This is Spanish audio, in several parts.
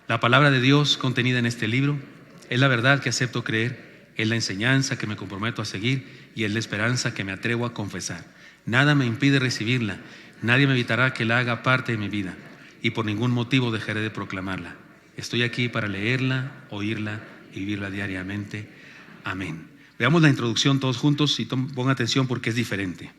La palabra de Dios contenida en este libro es la verdad que acepto creer, es la enseñanza que me comprometo a seguir y es la esperanza que me atrevo a confesar. Nada me impide recibirla, nadie me evitará que la haga parte de mi vida y por ningún motivo dejaré de proclamarla. Estoy aquí para leerla, oírla y vivirla diariamente. Amén. Veamos la introducción todos juntos y pongan atención porque es diferente.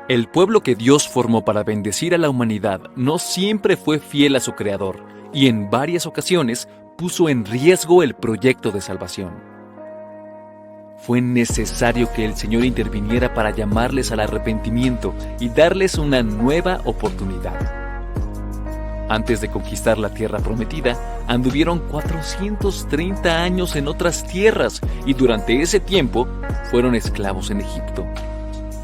El pueblo que Dios formó para bendecir a la humanidad no siempre fue fiel a su Creador y en varias ocasiones puso en riesgo el proyecto de salvación. Fue necesario que el Señor interviniera para llamarles al arrepentimiento y darles una nueva oportunidad. Antes de conquistar la tierra prometida, anduvieron 430 años en otras tierras y durante ese tiempo fueron esclavos en Egipto.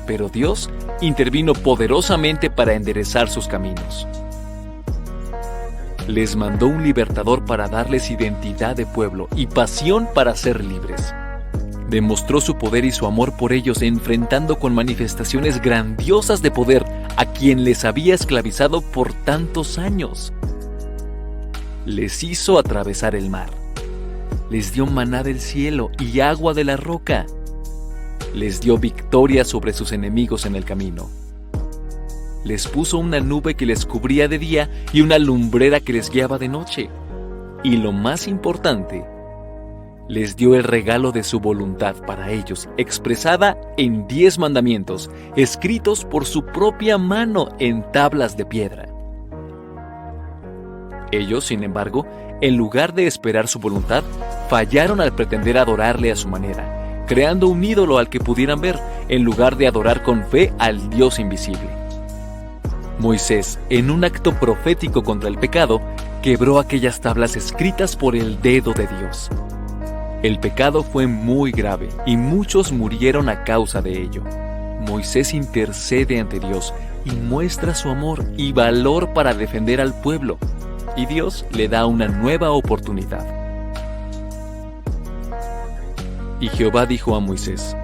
Pero Dios intervino poderosamente para enderezar sus caminos. Les mandó un libertador para darles identidad de pueblo y pasión para ser libres. Demostró su poder y su amor por ellos enfrentando con manifestaciones grandiosas de poder a quien les había esclavizado por tantos años. Les hizo atravesar el mar. Les dio maná del cielo y agua de la roca. Les dio victoria sobre sus enemigos en el camino. Les puso una nube que les cubría de día y una lumbrera que les guiaba de noche. Y lo más importante, les dio el regalo de su voluntad para ellos, expresada en 10 mandamientos, escritos por su propia mano en tablas de piedra. Ellos, sin embargo, en lugar de esperar su voluntad, fallaron al pretender adorarle a su manera, creando un ídolo al que pudieran ver, en lugar de adorar con fe al Dios invisible. Moisés, en un acto profético contra el pecado, quebró aquellas tablas escritas por el dedo de Dios. El pecado fue muy grave y muchos murieron a causa de ello. Moisés intercede ante Dios y muestra su amor y valor para defender al pueblo, y Dios le da una nueva oportunidad. Y Jehová dijo a Moisés: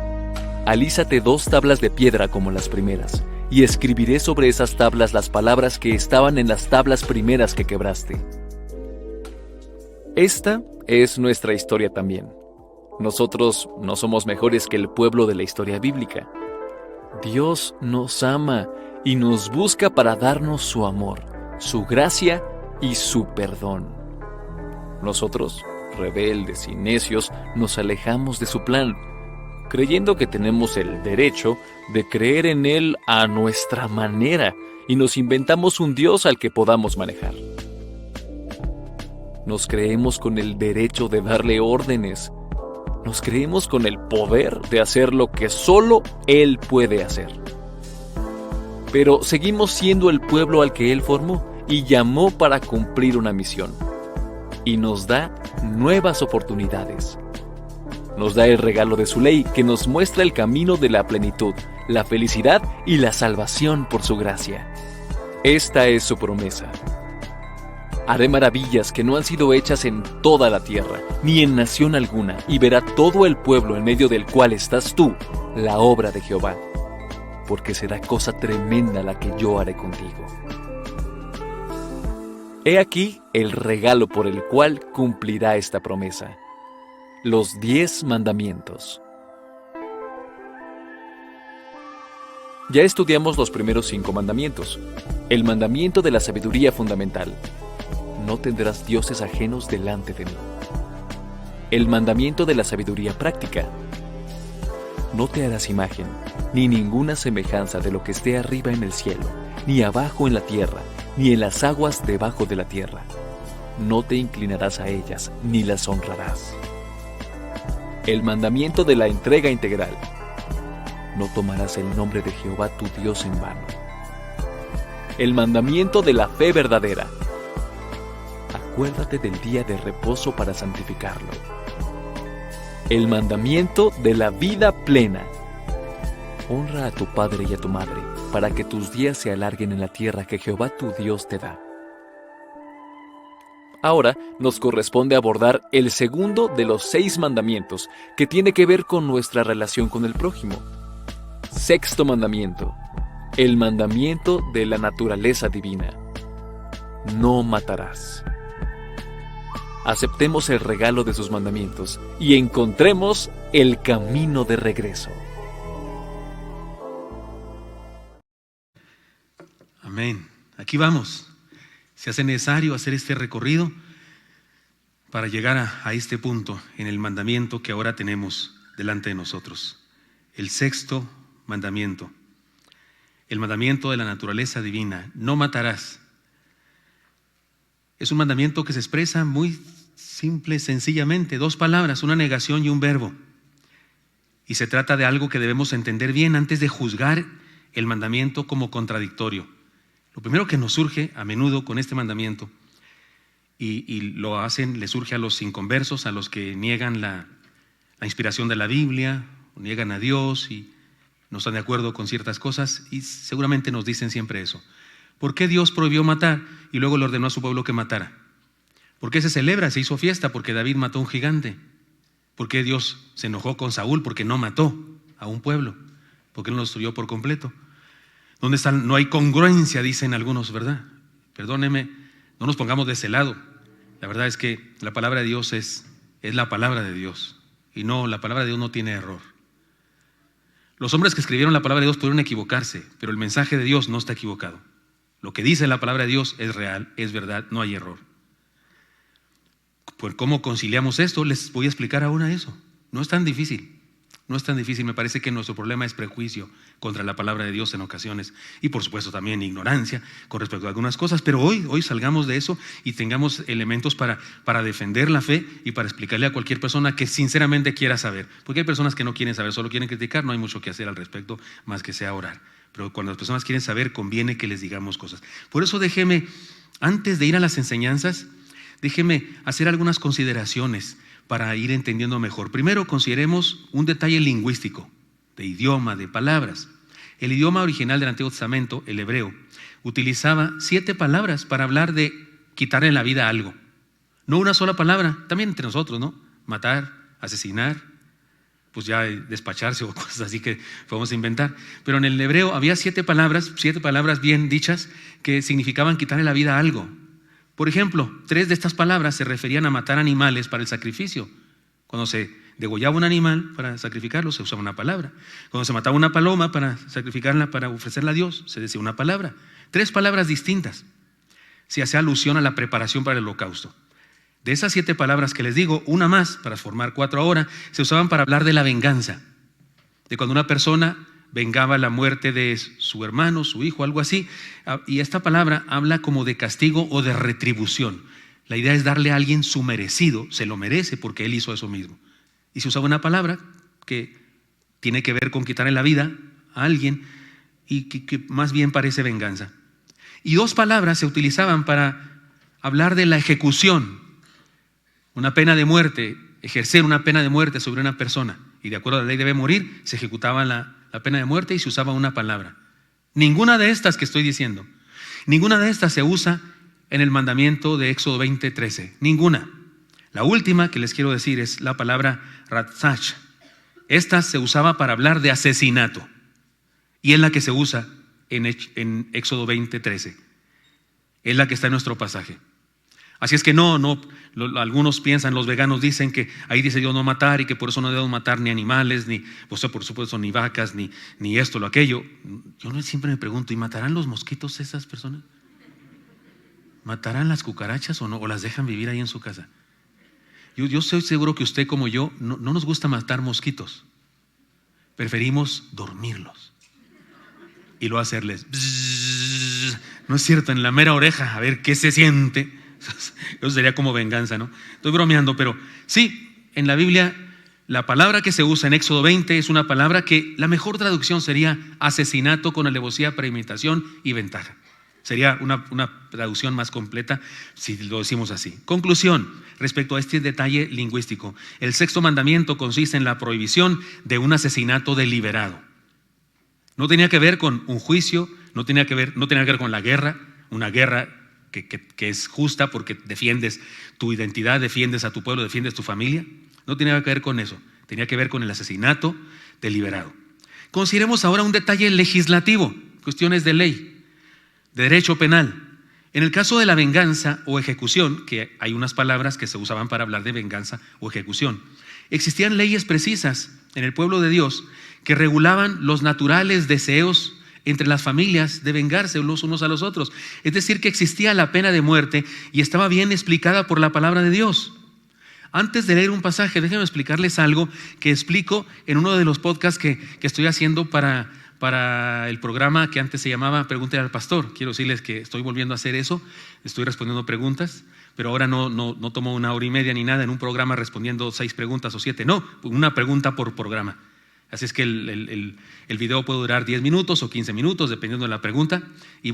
«Alízate 2 tablas de piedra como las primeras, y escribiré sobre esas tablas las palabras que estaban en las tablas primeras que quebraste». Esta es nuestra historia también. Nosotros no somos mejores que el pueblo de la historia bíblica. Dios nos ama y nos busca para darnos su amor, su gracia y su perdón. Nosotros, rebeldes y necios, nos alejamos de su plan, creyendo que tenemos el derecho de creer en Él a nuestra manera y nos inventamos un Dios al que podamos manejar. Nos creemos con el derecho de darle órdenes. Nos creemos con el poder de hacer lo que solo Él puede hacer. Pero seguimos siendo el pueblo al que Él formó y llamó para cumplir una misión. Y nos da nuevas oportunidades. Nos da el regalo de su ley que nos muestra el camino de la plenitud, la felicidad y la salvación por su gracia. Esta es su promesa. Haré maravillas que no han sido hechas en toda la tierra, ni en nación alguna, y verá todo el pueblo en medio del cual estás tú, la obra de Jehová, porque será cosa tremenda la que yo haré contigo. He aquí el regalo por el cual cumplirá esta promesa: los 10 mandamientos. Ya estudiamos los primeros 5 mandamientos. El mandamiento de la sabiduría fundamental: no tendrás dioses ajenos delante de mí. El mandamiento de la sabiduría práctica: no te harás imagen, ni ninguna semejanza de lo que esté arriba en el cielo, ni abajo en la tierra, ni en las aguas debajo de la tierra. No te inclinarás a ellas, ni las honrarás. El mandamiento de la entrega integral: no tomarás el nombre de Jehová tu Dios en vano. El mandamiento de la fe verdadera: acuérdate del día de reposo para santificarlo. El mandamiento de la vida plena: honra a tu padre y a tu madre, para que tus días se alarguen en la tierra que Jehová tu Dios te da. Ahora nos corresponde abordar el segundo de los 6 mandamientos, que tiene que ver con nuestra relación con el prójimo. Sexto mandamiento. El mandamiento de la naturaleza divina. No matarás. Aceptemos el regalo de sus mandamientos y encontremos el camino de regreso. Amén. Aquí vamos. Se hace necesario hacer este recorrido para llegar a este punto en el mandamiento que ahora tenemos delante de nosotros. El sexto mandamiento. El mandamiento de la naturaleza divina. No matarás. Es un mandamiento que se expresa muy simple, sencillamente. 2 palabras, una negación y un verbo. Y se trata de algo que debemos entender bien antes de juzgar el mandamiento como contradictorio. Lo primero que nos surge a menudo con este mandamiento, y lo hacen, le surge a los inconversos, a los que niegan la inspiración de la Biblia, o niegan a Dios y no están de acuerdo con ciertas cosas, y seguramente nos dicen siempre eso. ¿Por qué Dios prohibió matar y luego le ordenó a su pueblo que matara? ¿Por qué se celebra, se hizo fiesta? Porque David mató a un gigante. ¿Por qué Dios se enojó con Saúl? Porque no mató a un pueblo, porque él lo destruyó por completo. ¿Dónde están? No hay congruencia, dicen algunos, ¿verdad? Perdóneme, no nos pongamos de ese lado. La verdad es que la palabra de Dios es la palabra de Dios. Y no, la palabra de Dios no tiene error. Los hombres que escribieron la palabra de Dios pudieron equivocarse, pero el mensaje de Dios no está equivocado. Lo que dice la palabra de Dios es real, es verdad, no hay error. Pues, ¿cómo conciliamos esto? Les voy a explicar ahora eso. No es tan difícil. No es tan difícil. Me parece que nuestro problema es prejuicio contra la palabra de Dios en ocasiones. Y por supuesto también ignorancia con respecto a algunas cosas. Pero hoy salgamos de eso y tengamos elementos para defender la fe y para explicarle a cualquier persona que sinceramente quiera saber. Porque hay personas que no quieren saber, solo quieren criticar. No hay mucho que hacer al respecto más que sea orar. Pero cuando las personas quieren saber, conviene que les digamos cosas. Por eso déjeme, antes de ir a las enseñanzas, déjeme hacer algunas consideraciones para ir entendiendo mejor. Primero, consideremos un detalle lingüístico, de idioma, de palabras. El idioma original del Antiguo Testamento, el hebreo, utilizaba 7 palabras para hablar de quitarle la vida a algo. No una sola palabra, también entre nosotros, ¿no? Matar, asesinar, pues ya despacharse o cosas así que podemos inventar. Pero en el hebreo había 7 palabras bien dichas que significaban quitarle la vida a algo. Por ejemplo, 3 de estas palabras se referían a matar animales para el sacrificio. Cuando se degollaba un animal para sacrificarlo, se usaba una palabra. Cuando se mataba una paloma para sacrificarla, para ofrecerla a Dios, se decía una palabra. 3 palabras distintas. Se hacía alusión a la preparación para el holocausto. De esas 7 palabras que les digo, una más, para formar 4 ahora, se usaban para hablar de la venganza. De cuando una persona vengaba la muerte de su hermano, su hijo, algo así. Y esta palabra habla como de castigo o de retribución. La idea es darle a alguien su merecido, se lo merece porque él hizo eso mismo. Y se usaba una palabra que tiene que ver con quitarle la vida a alguien y que más bien parece venganza. Y 2 palabras se utilizaban para hablar de la ejecución, una pena de muerte, ejercer una pena de muerte sobre una persona. Y de acuerdo a la ley debe morir, se ejecutaba la pena de muerte y se usaba una palabra. Ninguna de estas que estoy diciendo, ninguna de estas se usa en el mandamiento de Éxodo 20:13. Ninguna. La última que les quiero decir es la palabra ratzach. Esta se usaba para hablar de asesinato y es la que se usa en Éxodo 20:13. Es la que está en nuestro pasaje. Así es que algunos piensan, los veganos dicen que ahí dice Dios no matar y que por eso no debemos matar ni animales, ni, por supuesto, ni vacas, ni esto, lo aquello. Yo siempre me pregunto, ¿y matarán los mosquitos esas personas? ¿Matarán las cucarachas o no? ¿O las dejan vivir ahí en su casa? Yo estoy seguro que usted como yo no nos gusta matar mosquitos. Preferimos dormirlos y luego hacerles bzzz, no es cierto, en la mera oreja, a ver qué se siente. Eso sería como venganza, ¿no? Estoy bromeando, pero sí, en la Biblia la palabra que se usa en Éxodo 20 es una palabra que la mejor traducción sería asesinato con alevosía, premeditación y ventaja. Sería una traducción más completa si lo decimos así. Conclusión respecto a este detalle lingüístico. El sexto mandamiento consiste en la prohibición de un asesinato deliberado. No tenía que ver con un juicio, no tenía que ver con la guerra, una guerra que es justa porque defiendes tu identidad, defiendes a tu pueblo, defiendes tu familia. No tenía que ver con eso, tenía que ver con el asesinato deliberado. Consideremos ahora un detalle legislativo, cuestiones de ley, de derecho penal. En el caso de la venganza o ejecución, que hay unas palabras que se usaban para hablar de venganza o ejecución, existían leyes precisas en el pueblo de Dios que regulaban los naturales deseos entre las familias de vengarse los unos a los otros. Es decir, que existía la pena de muerte y estaba bien explicada por la palabra de Dios. Antes de leer un pasaje, déjenme explicarles algo que explico en uno de los podcasts que estoy haciendo para el programa que antes se llamaba Pregúntale al Pastor. Quiero decirles que estoy volviendo a hacer eso, estoy respondiendo preguntas, pero ahora no tomo 1 hora y media ni nada en un programa respondiendo 6 preguntas o 7, no, una pregunta por programa. Así es que el video puede durar 10 minutos o 15 minutos, dependiendo de la pregunta. Y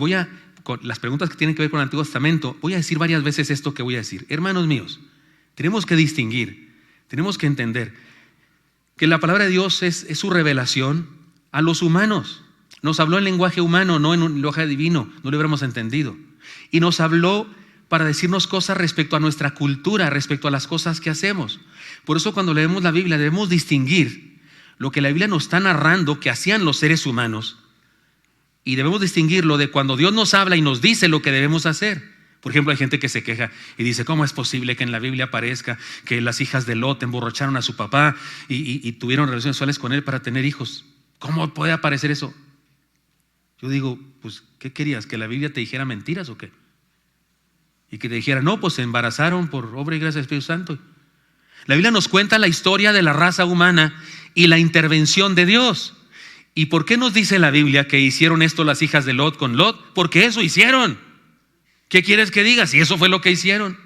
con las preguntas que tienen que ver con el Antiguo Testamento, voy a decir varias veces esto que voy a decir. Hermanos míos, tenemos que distinguir, tenemos que entender que la palabra de Dios es su revelación a los humanos. Nos habló en lenguaje humano, no en un lenguaje divino, no lo hubiéramos entendido. Y nos habló para decirnos cosas respecto a nuestra cultura, respecto a las cosas que hacemos. Por eso cuando leemos la Biblia debemos distinguir lo que la Biblia nos está narrando que hacían los seres humanos, y debemos distinguirlo de cuando Dios nos habla y nos dice lo que debemos hacer. Por ejemplo, hay gente que se queja y dice: ¿cómo es posible que en la Biblia aparezca que las hijas de Lot emborracharon a su papá y tuvieron relaciones sexuales con él para tener hijos? ¿Cómo puede aparecer eso? Yo digo, pues, ¿qué querías? ¿Que la Biblia te dijera mentiras o qué? Y que te dijera, no, pues se embarazaron por obra y gracia del Espíritu Santo. La Biblia nos cuenta la historia de la raza humana y la intervención de Dios. ¿Y por qué nos dice la Biblia que hicieron esto las hijas de Lot con Lot? Porque eso hicieron. ¿Qué quieres que diga? Si eso fue lo que hicieron.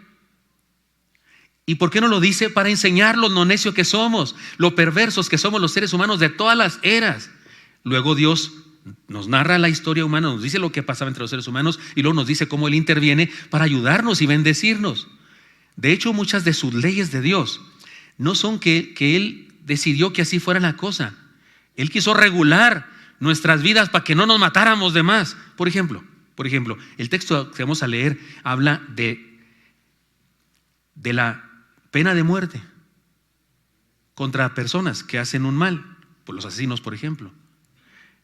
¿Y por qué no lo dice? Para enseñarnos lo necio que somos, lo perversos que somos los seres humanos de todas las eras. Luego Dios nos narra la historia humana, nos dice lo que pasaba entre los seres humanos y luego nos dice cómo Él interviene para ayudarnos y bendecirnos. De hecho, muchas de sus leyes de Dios no son que Él decidió que así fuera la cosa. Él quiso regular nuestras vidas para que no nos matáramos de más. Por ejemplo, el texto que vamos a leer habla de la pena de muerte contra personas que hacen un mal, por los asesinos, por ejemplo.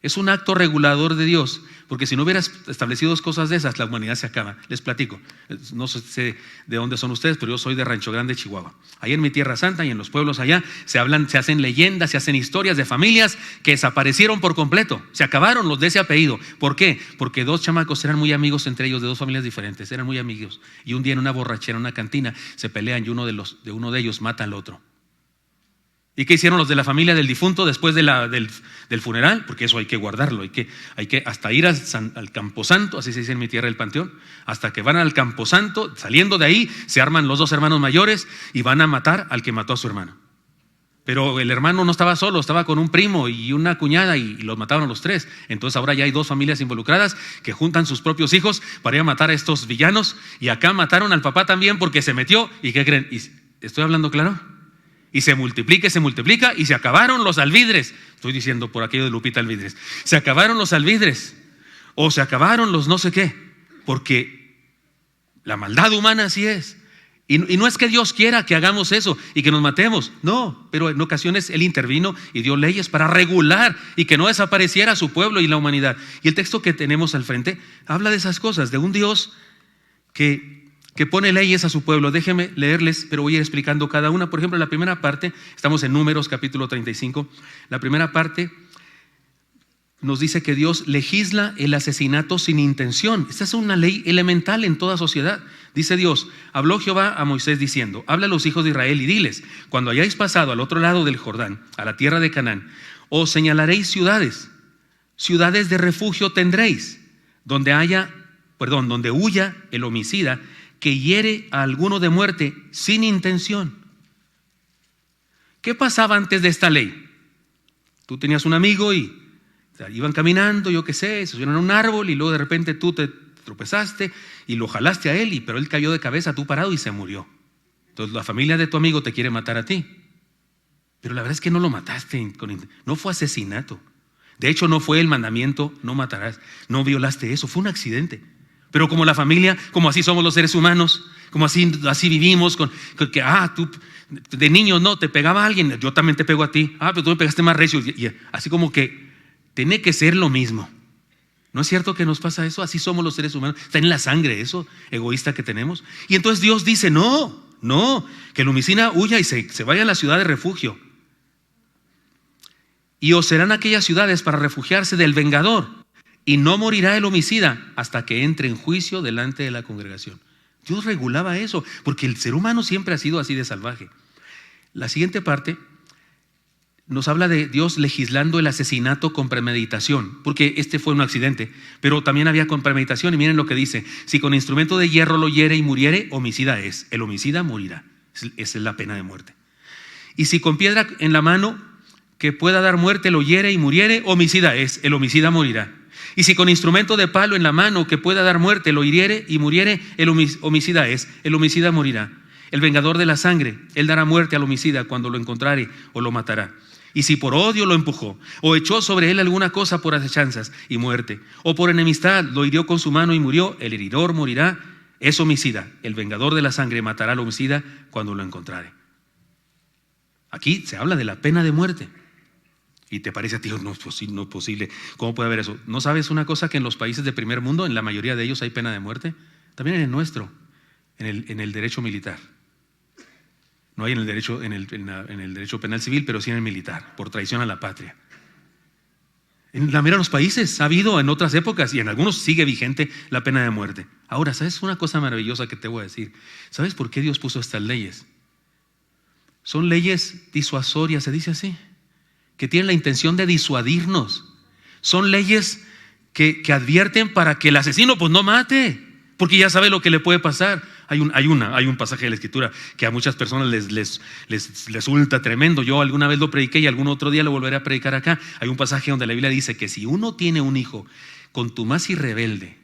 Es un acto regulador de Dios, porque si no hubieras establecido 2 cosas de esas, la humanidad se acaba. Les platico, no sé de dónde son ustedes, pero yo soy de Rancho Grande, Chihuahua. Ahí en mi tierra santa y en los pueblos allá se hacen leyendas, se hacen historias de familias que desaparecieron por completo, se acabaron los de ese apellido. ¿Por qué? Porque 2 chamacos eran muy amigos entre ellos, de 2 familias diferentes, eran muy amigos. Y un día en una borrachera, en una cantina, se pelean y uno de ellos mata al otro. ¿Y qué hicieron los de la familia del difunto después del funeral? Porque eso hay que guardarlo, hay que hasta ir al camposanto, así se dice en mi tierra el panteón, hasta que van al camposanto, saliendo de ahí, se arman los 2 hermanos mayores y van a matar al que mató a su hermano. Pero el hermano no estaba solo, estaba con un primo y una cuñada y los mataron los 3. Entonces ahora ya hay 2 familias involucradas que juntan sus propios hijos para ir a matar a estos villanos, y acá mataron al papá también porque se metió. ¿Y qué creen? ¿Estoy hablando claro? Y se multiplica y se acabaron los alvidres. Estoy diciendo por aquello de Lupita Alvidres. Se acabaron los alvidres o se acabaron los no sé qué, porque la maldad humana así es. Y no es que Dios quiera que hagamos eso y que nos matemos, no, pero en ocasiones Él intervino y dio leyes para regular y que no desapareciera su pueblo y la humanidad. Y el texto que tenemos al frente habla de esas cosas, de un Dios que pone leyes a su pueblo. Déjenme leerles, pero voy a ir explicando cada una. Por ejemplo, la primera parte, estamos en Números capítulo 35, la primera parte nos dice que Dios legisla el asesinato sin intención. Esta es una ley elemental en toda sociedad. Dice Dios: habló Jehová a Moisés diciendo, habla a los hijos de Israel y diles, cuando hayáis pasado al otro lado del Jordán, a la tierra de Canaán, os señalaréis ciudades de refugio tendréis, donde huya el homicida que hiere a alguno de muerte sin intención. ¿Qué pasaba antes de esta ley? Tú tenías un amigo y iban caminando, yo qué sé, se subieron a un árbol y luego de repente tú te tropezaste y lo jalaste a él, pero él cayó de cabeza, tú parado, y se murió. Entonces la familia de tu amigo te quiere matar a ti, pero la verdad es que no lo mataste, no fue asesinato. De hecho, no fue el mandamiento, no matarás, no violaste eso, fue un accidente. Pero como la familia, como así somos los seres humanos, como así vivimos, con que tú de niño no te pegaba a alguien, yo también te pego a ti, pero tú me pegaste más recio, y así como que tiene que ser lo mismo. ¿No es cierto que nos pasa eso? Así somos los seres humanos. Está en la sangre eso, egoísta que tenemos. Y entonces Dios dice, no, que el homicida huya y se vaya a la ciudad de refugio. Y os serán aquellas ciudades para refugiarse del vengador, y no morirá el homicida hasta que entre en juicio delante de la congregación. Dios regulaba eso, porque el ser humano siempre ha sido así de salvaje. La siguiente parte nos habla de Dios legislando el asesinato con premeditación, porque este fue un accidente, pero también había con premeditación. Y miren lo que dice: si con instrumento de hierro lo hiere y muriere, homicida es, el homicida morirá. Esa es la pena de muerte. Y si con piedra en la mano que pueda dar muerte lo hiere y muriere, homicida es, el homicida morirá. Y si con instrumento de palo en la mano que pueda dar muerte lo hiriere y muriere, el homicida es, el homicida morirá. El vengador de la sangre, él dará muerte al homicida cuando lo encontrare o lo matará. Y si por odio lo empujó, o echó sobre él alguna cosa por asechanzas y muerte, o por enemistad lo hirió con su mano y murió, el heridor morirá, es homicida. El vengador de la sangre matará al homicida cuando lo encontrare. Aquí se habla de la pena de muerte. Y te parece a ti, no es posible, ¿cómo puede haber eso? ¿No sabes una cosa? Que en los países de primer mundo, en la mayoría de ellos hay pena de muerte. También en el nuestro, en el derecho militar. No hay en el derecho penal civil, pero sí en el militar, por traición a la patria. En la mayoría de los países ha habido en otras épocas, y en algunos sigue vigente la pena de muerte. Ahora, ¿sabes una cosa maravillosa que te voy a decir? ¿Sabes por qué Dios puso estas leyes? Son leyes disuasorias, se dice así, que tienen la intención de disuadirnos. Son leyes que advierten para que el asesino pues no mate, porque ya sabe lo que le puede pasar. Hay un pasaje de la Escritura que a muchas personas les resulta tremendo. Yo alguna vez lo prediqué y algún otro día lo volveré a predicar acá. Hay un pasaje donde la Biblia dice que si uno tiene un hijo contumaz y rebelde,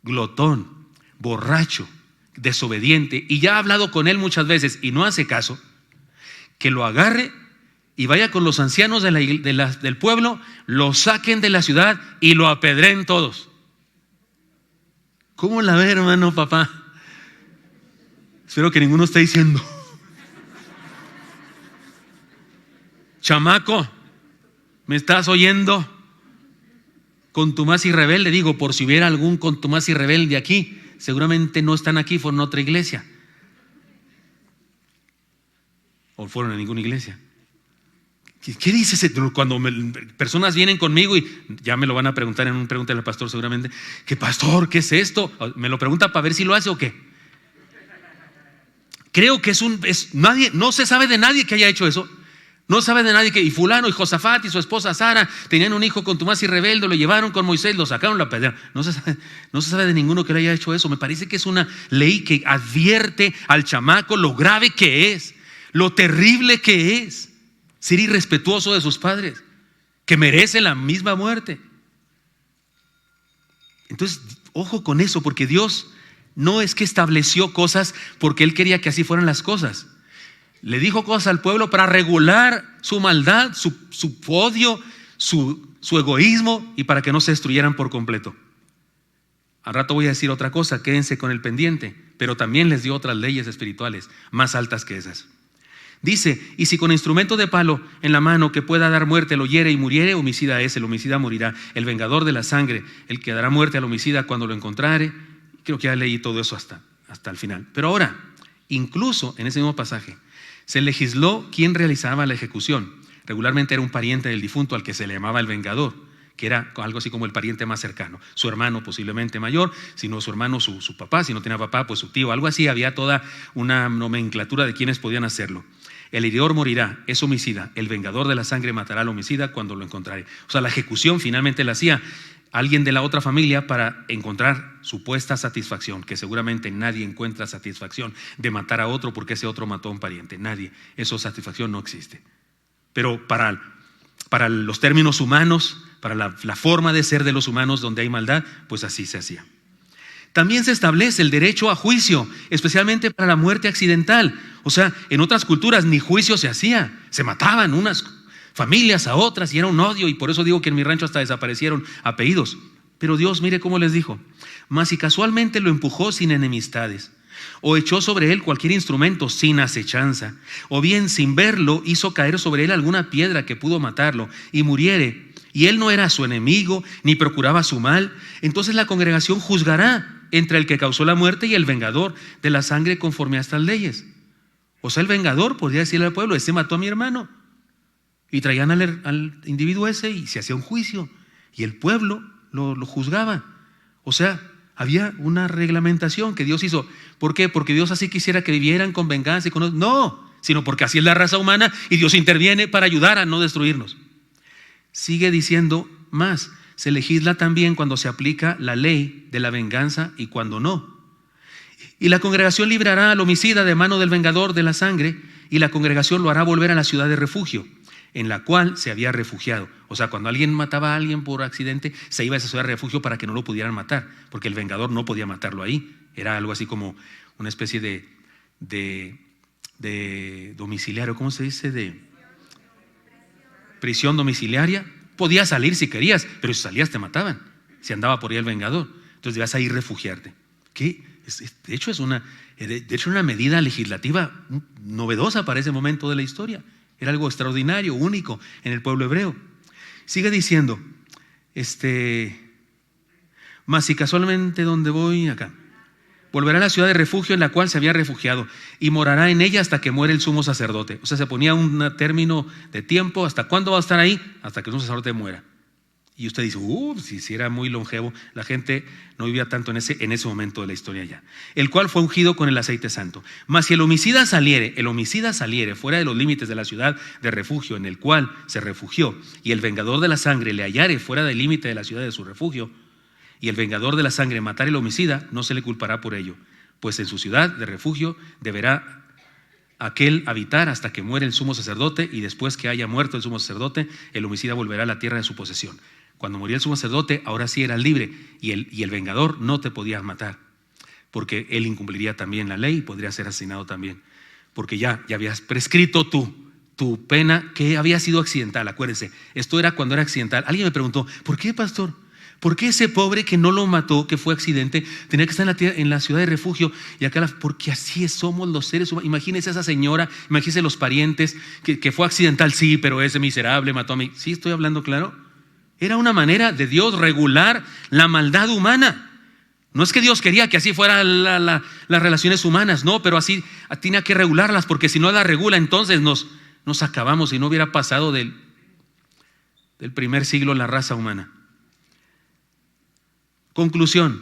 glotón, borracho, desobediente, y ya ha hablado con él muchas veces y no hace caso, que lo agarre y vaya con los ancianos del pueblo, lo saquen de la ciudad y lo apedreen todos. ¿Cómo la ve, hermano, papá? Espero que ninguno esté diciendo: chamaco, ¿me estás oyendo? Contumaz y rebelde. Digo, por si hubiera algún contumaz y rebelde aquí, seguramente no están aquí, fueron a otra iglesia. O fueron a ninguna iglesia. ¿Qué dices cuando personas vienen conmigo y ya me lo van a preguntar en un pregunta al pastor seguramente? ¿Qué pastor? ¿Qué es esto? ¿Me lo pregunta para ver si lo hace o qué? Creo que nadie, no se sabe de nadie que haya hecho eso. No se sabe de nadie y fulano y Josafat y su esposa Sara tenían un hijo contumaz y rebelde, lo llevaron con Moisés, lo sacaron, lo apedrearon. No se sabe de ninguno que le haya hecho eso. Me parece que es una ley que advierte al chamaco lo grave que es, lo terrible que es ser irrespetuoso de sus padres, que merece la misma muerte. Entonces, ojo con eso, porque Dios no es que estableció cosas porque Él quería que así fueran las cosas. Le dijo cosas al pueblo para regular su maldad, su odio, su egoísmo, y para que no se destruyeran por completo. Al rato voy a decir otra cosa, quédense con el pendiente, pero también les dio otras leyes espirituales más altas que esas. Dice: y si con instrumento de palo en la mano que pueda dar muerte lo hiere y muriere, homicida es, el homicida morirá. El vengador de la sangre, el que dará muerte al homicida cuando lo encontrare. Creo que ya leí todo eso hasta el final. Pero ahora, incluso en ese mismo pasaje, se legisló quién realizaba la ejecución. Regularmente era un pariente del difunto al que se le llamaba el vengador, que era algo así como el pariente más cercano, su hermano posiblemente mayor, si no su hermano, su papá, si no tenía papá, pues su tío, algo así. Había toda una nomenclatura de quienes podían hacerlo. El heridor morirá, es homicida. El vengador de la sangre matará al homicida cuando lo encontrare. O sea, la ejecución finalmente la hacía alguien de la otra familia para encontrar supuesta satisfacción, que seguramente nadie encuentra satisfacción de matar a otro porque ese otro mató a un pariente. Nadie. Esa satisfacción no existe. Pero para los términos humanos, para la forma de ser de los humanos donde hay maldad, pues así se hacía. También se establece el derecho a juicio, especialmente para la muerte accidental. O sea, en otras culturas ni juicio se hacía, se mataban unas familias a otras y era un odio, y por eso digo que en mi rancho hasta desaparecieron apellidos. Pero Dios, mire cómo les dijo: mas si casualmente lo empujó sin enemistades, o echó sobre él cualquier instrumento sin acechanza, o bien sin verlo hizo caer sobre él alguna piedra que pudo matarlo y muriere, y él no era su enemigo, ni procuraba su mal, entonces la congregación juzgará entre el que causó la muerte y el vengador de la sangre conforme a estas leyes. O sea, el vengador podría decirle al pueblo: ese mató a mi hermano. Y traían al individuo ese y se hacía un juicio. Y el pueblo lo juzgaba. O sea, había una reglamentación que Dios hizo. ¿Por qué? Porque Dios así quisiera que vivieran con venganza y con... No, sino porque así es la raza humana y Dios interviene para ayudar a no destruirnos. Sigue diciendo más: se legisla también cuando se aplica la ley de la venganza y cuando no. Y la congregación librará al homicida de mano del vengador de la sangre, y la congregación lo hará volver a la ciudad de refugio en la cual se había refugiado. O sea, cuando alguien mataba a alguien por accidente, se iba a esa ciudad de refugio para que no lo pudieran matar, porque el vengador no podía matarlo ahí. Era algo así como una especie de domiciliario, ¿cómo se dice? De prisión domiciliaria. Podías salir si querías, pero si salías te mataban, si andaba por ahí el vengador. Entonces debías ahí refugiarte. ¿Qué? De hecho es una medida legislativa novedosa para ese momento de la historia. Era algo extraordinario, único en el pueblo hebreo. Sigue diciendo, mas si casualmente donde voy acá, volverá a la ciudad de refugio en la cual se había refugiado y morará en ella hasta que muere el sumo sacerdote. O sea, se ponía un término de tiempo. ¿Hasta cuándo va a estar ahí? Hasta que el sumo sacerdote muera. Y usted dice, si era muy longevo, la gente no vivía tanto en ese momento de la historia ya. El cual fue ungido con el aceite santo. Mas si el homicida saliere fuera de los límites de la ciudad de refugio en el cual se refugió, y el vengador de la sangre le hallare fuera del límite de la ciudad de su refugio, y el vengador de la sangre matar al homicida, no se le culpará por ello, pues en su ciudad de refugio deberá aquel habitar hasta que muere el sumo sacerdote, y después que haya muerto el sumo sacerdote, el homicida volverá a la tierra de su posesión. Cuando moría el sumo sacerdote, ahora sí eras libre, y el vengador no te podía matar, porque él incumpliría también la ley y podría ser asesinado también, porque ya habías prescrito tu pena, que había sido accidental. Acuérdense, esto era cuando era accidental. Alguien me preguntó, ¿por qué, pastor? ¿Por qué ese pobre que no lo mató, que fue accidente, tenía que estar en la ciudad de refugio? Y acá, porque así somos los seres humanos. Imagínense esa señora, imagínense los parientes, que fue accidental, sí, pero ese miserable mató a mí. ¿Sí estoy hablando claro? Era una manera de Dios regular la maldad humana. No es que Dios quería que así fueran las relaciones humanas, no, pero así tenía que regularlas, porque si no las regula, entonces nos acabamos y no hubiera pasado del primer siglo la raza humana. Conclusión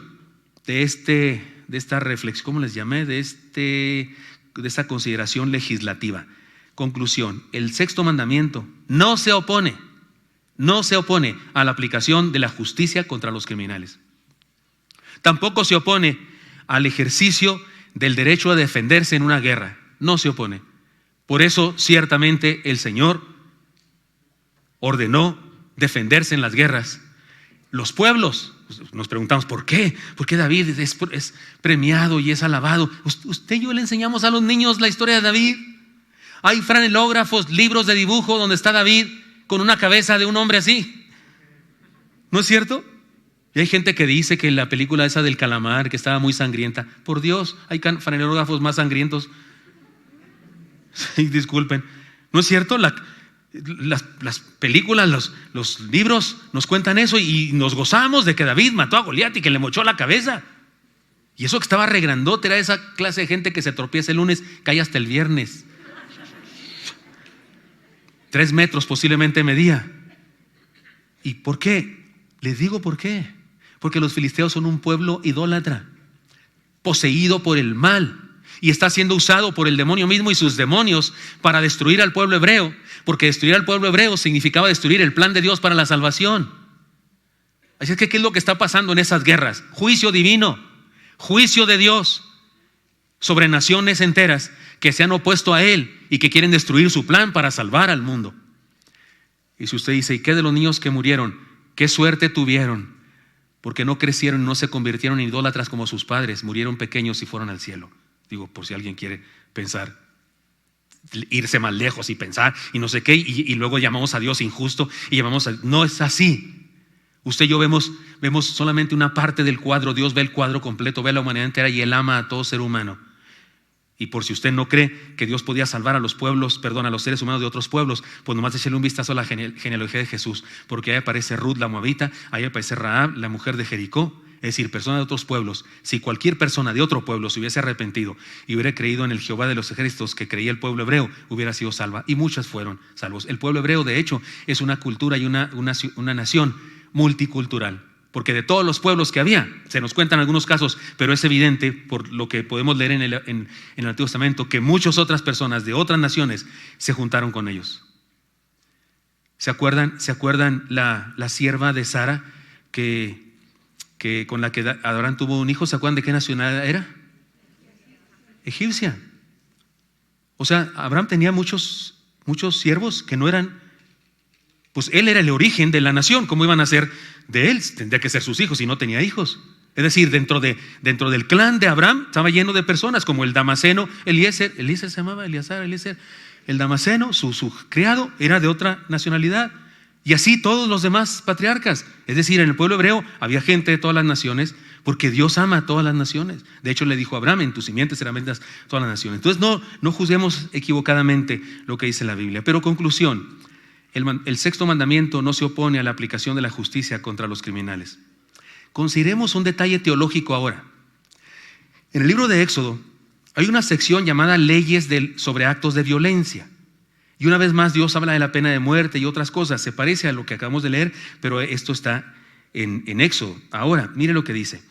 de esta reflexión, ¿cómo les llamé? De esta consideración legislativa. Conclusión: el sexto mandamiento no se opone a la aplicación de la justicia contra los criminales. Tampoco se opone al ejercicio del derecho a defenderse en una guerra. No se opone. Por eso, ciertamente, el Señor ordenó defenderse en las guerras. Los pueblos, nos preguntamos, ¿por qué? ¿Por qué David es premiado y es alabado? Usted y yo le enseñamos a los niños la historia de David. Hay franelógrafos, libros de dibujo donde está David con una cabeza de un hombre así. ¿No es cierto? Y hay gente que dice que la película esa del calamar, que estaba muy sangrienta. Por Dios, hay franelógrafos más sangrientos. Sí, disculpen. ¿No es cierto? Las películas, los libros nos cuentan eso y nos gozamos de que David mató a Goliat y que le mochó la cabeza. Y eso que estaba re grandote, era esa clase de gente que se tropieza el lunes, cae hasta el viernes. 3 metros posiblemente medía. ¿Y por qué? Les digo por qué. Porque los filisteos son un pueblo idólatra, poseído por el mal, y está siendo usado por el demonio mismo y sus demonios para destruir al pueblo hebreo, porque destruir al pueblo hebreo significaba destruir el plan de Dios para la salvación. Así es que, ¿qué es lo que está pasando en esas guerras? Juicio divino, juicio de Dios sobre naciones enteras que se han opuesto a Él y que quieren destruir su plan para salvar al mundo. Y si usted dice, ¿y qué de los niños que murieron? ¿Qué suerte tuvieron? Porque no crecieron y no se convirtieron en idólatras como sus padres, murieron pequeños y fueron al cielo. Digo, por si alguien quiere pensar, irse más lejos y pensar y no sé qué, y luego llamamos a Dios injusto y llamamos a... No es así. Usted y yo vemos solamente una parte del cuadro. Dios ve el cuadro completo, ve a la humanidad entera y Él ama a todo ser humano. Y por si usted no cree que Dios podía salvar a los pueblos, a los seres humanos de otros pueblos, pues nomás échale un vistazo a la genealogía de Jesús, porque ahí aparece Ruth la moabita, ahí aparece Rahab, la mujer de Jericó, es decir, personas de otros pueblos. Si cualquier persona de otro pueblo se hubiese arrepentido y hubiera creído en el Jehová de los ejércitos que creía el pueblo hebreo, hubiera sido salva, y muchas fueron salvos. El pueblo hebreo, de hecho, es una cultura y una nación multicultural. Porque de todos los pueblos que había, se nos cuentan algunos casos, pero es evidente por lo que podemos leer en el Antiguo Testamento, que muchas otras personas de otras naciones se juntaron con ellos. ¿Se acuerdan la sierva de Sara que con la que Abraham tuvo un hijo? ¿Se acuerdan de qué nacionalidad era? Egipcia. O sea, Abraham tenía muchos siervos que no eran, pues él era el origen de la nación. ¿Cómo iban a ser de él? Tendría que ser sus hijos y no tenía hijos. Es decir, dentro del clan de Abraham estaba lleno de personas como el Damaseno, Eliezer se llamaba, Eliezer, el Damaseno, su criado era de otra nacionalidad. Y así todos los demás patriarcas. Es decir, en el pueblo hebreo había gente de todas las naciones, porque Dios ama a todas las naciones. De hecho, le dijo a Abraham: en tus simientes serán benditas todas las naciones. Entonces no juzguemos equivocadamente lo que dice la Biblia. Pero conclusión, el sexto mandamiento no se opone a la aplicación de la justicia contra los criminales. Consideremos un detalle teológico ahora. En el libro de Éxodo hay una sección llamada leyes sobre actos de violencia. Y una vez más Dios habla de la pena de muerte y otras cosas. Se parece a lo que acabamos de leer, pero esto está en Éxodo. Ahora, mire lo que dice: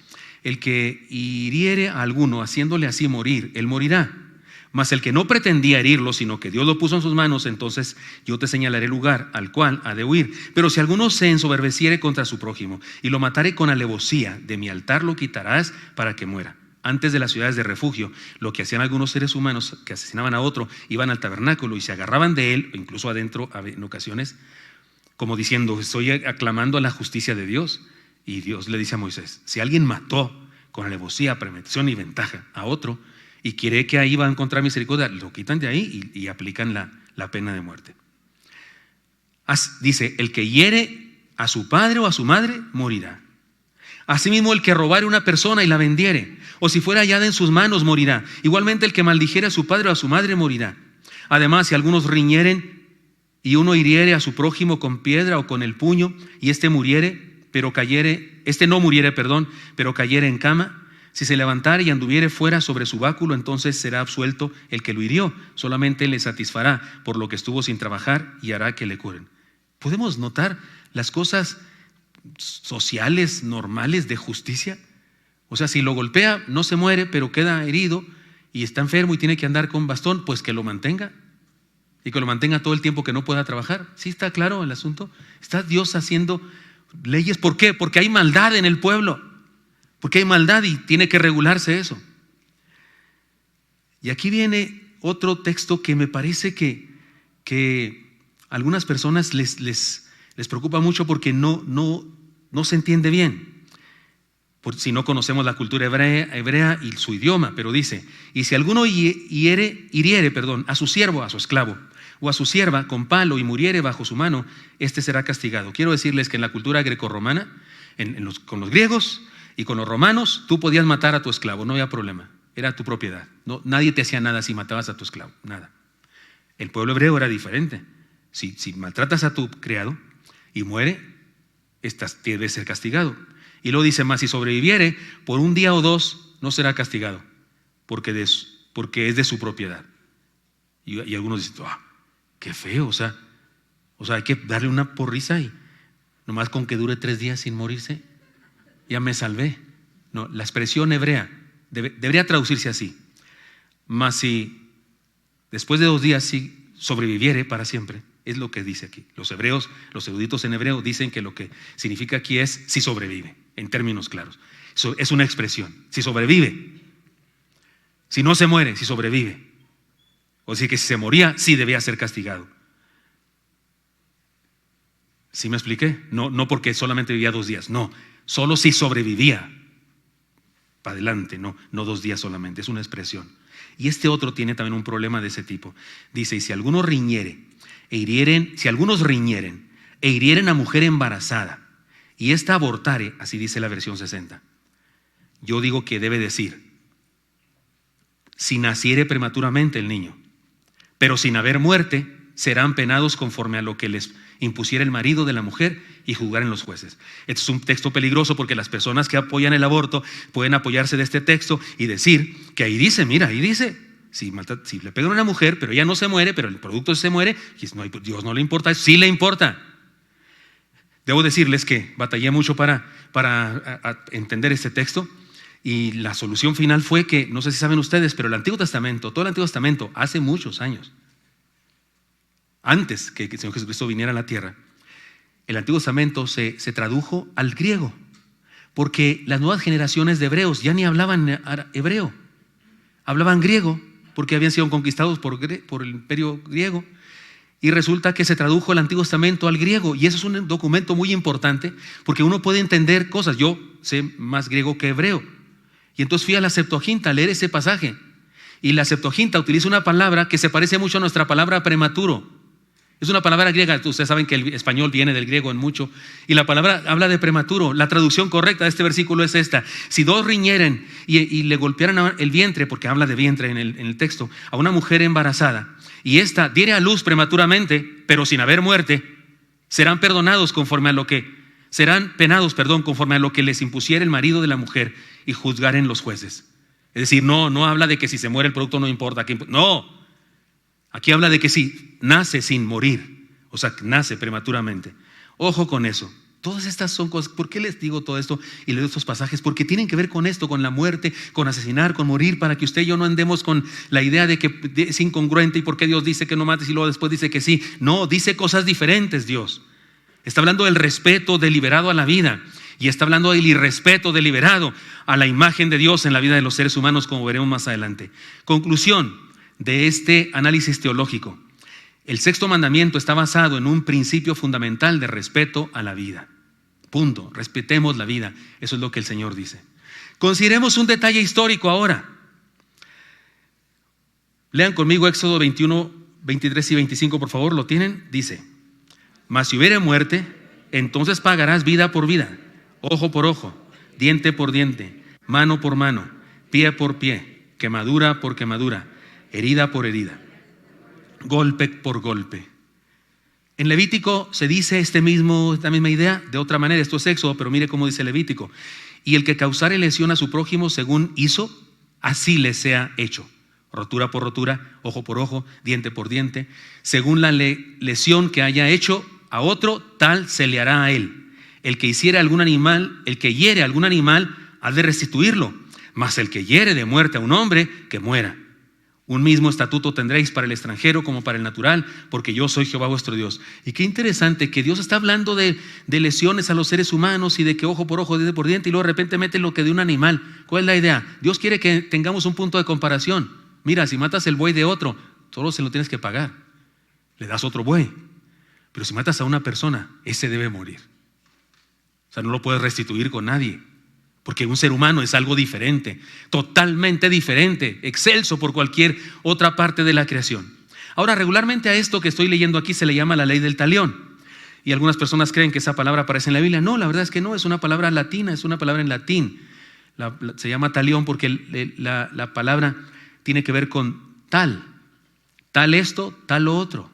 el que hiriere a alguno haciéndole así morir, él morirá. Mas el que no pretendía herirlo, sino que Dios lo puso en sus manos, entonces yo te señalaré el lugar al cual ha de huir. Pero si alguno se ensoberbeciere contra su prójimo y lo matare con alevosía, de mi altar lo quitarás para que muera. Antes de las ciudades de refugio, lo que hacían algunos seres humanos que asesinaban a otro, iban al tabernáculo y se agarraban de él, incluso adentro en ocasiones, como diciendo: estoy aclamando a la justicia de Dios. Y Dios le dice a Moisés: si alguien mató con alevosía, premeditación y ventaja a otro y quiere que ahí va a encontrar misericordia, lo quitan de ahí y aplican la pena de muerte. Dice: el que hiere a su padre o a su madre morirá. Asimismo, el que robare una persona y la vendiere, o si fuera hallada en sus manos, morirá. Igualmente, el que maldijere a su padre o a su madre morirá. Además, si algunos riñeren y uno hiriere a su prójimo con piedra o con el puño, y este no muriere, pero cayere en cama, si se levantare y anduviere fuera sobre su báculo, entonces será absuelto el que lo hirió. Solamente le satisfará por lo que estuvo sin trabajar y hará que le curen. ¿Podemos notar las cosas sociales normales de justicia? O sea, si lo golpea, no se muere, pero queda herido y está enfermo y tiene que andar con bastón, pues que lo mantenga, y que lo mantenga todo el tiempo que no pueda trabajar. ¿Sí está claro el asunto? Está Dios haciendo leyes. ¿Por qué? Porque hay maldad en el pueblo, porque hay maldad y tiene que regularse eso. Y aquí viene otro texto que me parece que a algunas personas les preocupa mucho, porque no se entiende bien, si no conocemos la cultura hebrea y su idioma. Pero dice: y si alguno hiriere a su siervo, a su esclavo o a su sierva con palo y muriere bajo su mano, este será castigado. Quiero decirles que en la cultura grecorromana, con los griegos y con los romanos, tú podías matar a tu esclavo, no había problema, era tu propiedad. Nadie te hacía nada si matabas a tu esclavo, nada. El pueblo hebreo era diferente. Si maltratas a tu criado y muere, debe ser castigado. Y luego dice más: si sobreviviere por un día o dos, no será castigado, porque es de su propiedad. Y algunos dicen: qué feo, o sea, hay que darle una porriza y nomás con que dure 3 días sin morirse, ya me salvé. No, la expresión hebrea debería traducirse así: mas si después de 2 días si sobreviviere para siempre. Es lo que dice aquí. Los eruditos en hebreo dicen que lo que significa aquí es si sobrevive, en términos claros. Es una expresión: si sobrevive. Si no se muere, si sobrevive. O sea que si se moría, sí debía ser castigado. ¿Sí me expliqué? No porque solamente vivía 2 días, no, solo si sobrevivía. Para adelante, no 2 días solamente, es una expresión. Y este otro tiene también un problema de ese tipo. Dice: y si algunos riñeren e hirieren a mujer embarazada y ésta abortare, así dice la versión 60, yo digo que debe decir: si naciere prematuramente el niño. Pero sin haber muerte, serán penados conforme a lo que les impusiera el marido de la mujer y juzgaren los jueces. Este es un texto peligroso porque las personas que apoyan el aborto pueden apoyarse de este texto y decir que ahí dice, mira, ahí dice, si le pegan a una mujer, pero ella no se muere, pero el producto se muere, y Dios no le importa, sí le importa. Debo decirles que batallé mucho para entender este texto, y la solución final fue que, no sé si saben ustedes, pero el Antiguo Testamento, todo el Antiguo Testamento, hace muchos años, antes que el Señor Jesucristo viniera a la tierra, el Antiguo Testamento se tradujo al griego, porque las nuevas generaciones de hebreos ya ni hablaban hebreo, hablaban griego, porque habían sido conquistados por el imperio griego. Y resulta que se tradujo el Antiguo Testamento al griego, y eso es un documento muy importante porque uno puede entender cosas. Yo sé más griego que hebreo, y entonces fui a la Septuaginta a leer ese pasaje, y la Septuaginta utiliza una palabra que se parece mucho a nuestra palabra prematuro. Es una palabra griega, ustedes saben que el español viene del griego en mucho, y la palabra habla de prematuro. La traducción correcta de este versículo es esta: si dos riñeren y le golpearan el vientre, porque habla de vientre en el texto, a una mujer embarazada, y ésta diere a luz prematuramente, pero sin haber muerte, serán penados conforme a lo que les impusiera el marido de la mujer y juzgaren los jueces. Es decir, no habla de que si se muere el producto no importa. No, aquí habla de que si nace sin morir, o sea, nace prematuramente. Ojo con eso. Todas estas son cosas. ¿Por qué les digo todo esto y leo estos pasajes? Porque tienen que ver con esto, con la muerte, con asesinar, con morir, para que usted y yo no andemos con la idea de que es incongruente y por qué Dios dice que no mates y luego después dice que sí. No, dice cosas diferentes Dios. Está hablando del respeto deliberado a la vida, y está hablando del irrespeto deliberado a la imagen de Dios en la vida de los seres humanos, como veremos más adelante. Conclusión de este análisis teológico: el sexto mandamiento está basado en un principio fundamental de respeto a la vida. Punto. Respetemos la vida. Eso es lo que el Señor dice. Consideremos un detalle histórico ahora. Lean conmigo Éxodo 21, 23 y 25, por favor. ¿Lo tienen? Dice: mas si hubiere muerte, entonces pagarás vida por vida, ojo por ojo, diente por diente, mano por mano, pie por pie, quemadura por quemadura, herida por herida, golpe por golpe. En Levítico se dice esta misma idea de otra manera. Esto es Éxodo, pero mire cómo dice Levítico: y el que causare lesión a su prójimo según hizo, así le sea hecho. Rotura por rotura, ojo por ojo, diente por diente. Según la lesión que haya hecho a otro, tal se le hará a él. El que hiere algún animal, ha de restituirlo. Mas el que hiere de muerte a un hombre, que muera. Un mismo estatuto tendréis para el extranjero como para el natural, porque yo soy Jehová vuestro Dios. Y qué interesante que Dios está hablando de lesiones a los seres humanos y de que ojo por ojo, diente por diente, y luego de repente mete lo que de un animal. ¿Cuál es la idea? Dios quiere que tengamos un punto de comparación. Mira, si matas el buey de otro, solo se lo tienes que pagar. Le das otro buey. Pero si matas a una persona, ese debe morir. O sea, no lo puedes restituir con nadie. Porque un ser humano es algo diferente, totalmente diferente, excelso por cualquier otra parte de la creación. Ahora, regularmente a esto que estoy leyendo aquí se le llama la ley del talión. Y algunas personas creen que esa palabra aparece en la Biblia. No, la verdad es que no, es una palabra latina, es una palabra en latín. Se llama talión porque la palabra tiene que ver con tal esto, tal lo otro.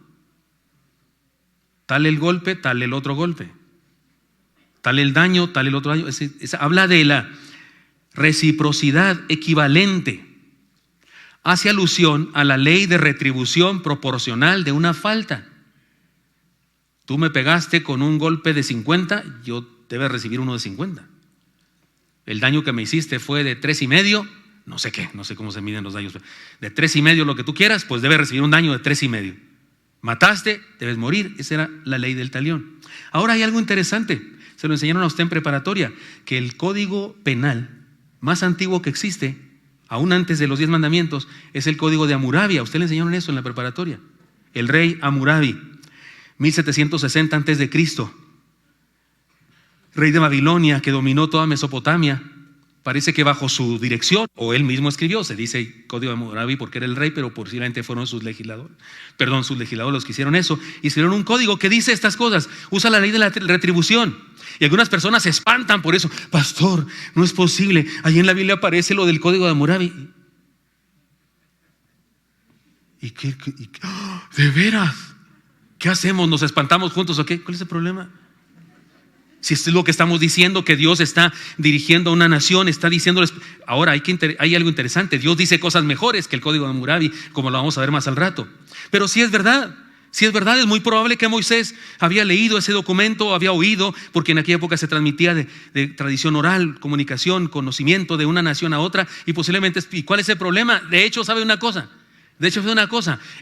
Tal el golpe, tal el otro golpe. Tal el daño, tal el otro daño. Habla de la reciprocidad equivalente. Hace alusión a la ley de retribución proporcional de una falta. Tú me pegaste con un golpe de 50, yo debes recibir uno de 50. El daño que me hiciste fue de 3,5, no sé cómo se miden los daños, de 3,5 lo que tú quieras, pues debes recibir un daño de 3,5. Mataste, debes morir. Esa era la ley del talión. Ahora hay algo interesante. Se lo enseñaron a usted en preparatoria, que el código penal más antiguo que existe, aún antes de los 10 mandamientos, es el código de Hammurabi. A usted le enseñaron eso en la preparatoria. El rey Hammurabi, 1760 antes de Cristo, rey de Babilonia que dominó toda Mesopotamia. Parece que bajo su dirección, o él mismo escribió, se dice código de Hammurabi porque era el rey, pero posiblemente fueron sus legisladores los que hicieron eso. Hicieron un código que dice estas cosas, usa la ley de la retribución. Y algunas personas se espantan por eso. Pastor, no es posible, allí en la Biblia aparece lo del código de Hammurabi. ¡Oh! ¿De veras? ¿Qué hacemos? ¿Nos espantamos juntos o qué? ¿Cuál es el problema? Si es lo que estamos diciendo, que Dios está dirigiendo a una nación, está diciéndoles. Ahora hay algo interesante. Dios dice cosas mejores que el Código de Hammurabi, como lo vamos a ver más al rato. Pero si es verdad, es muy probable que Moisés había leído ese documento, había oído, porque en aquella época se transmitía de tradición oral, comunicación, conocimiento de una nación a otra, y posiblemente. ¿Y cuál es el problema? De hecho, ¿sabe una cosa?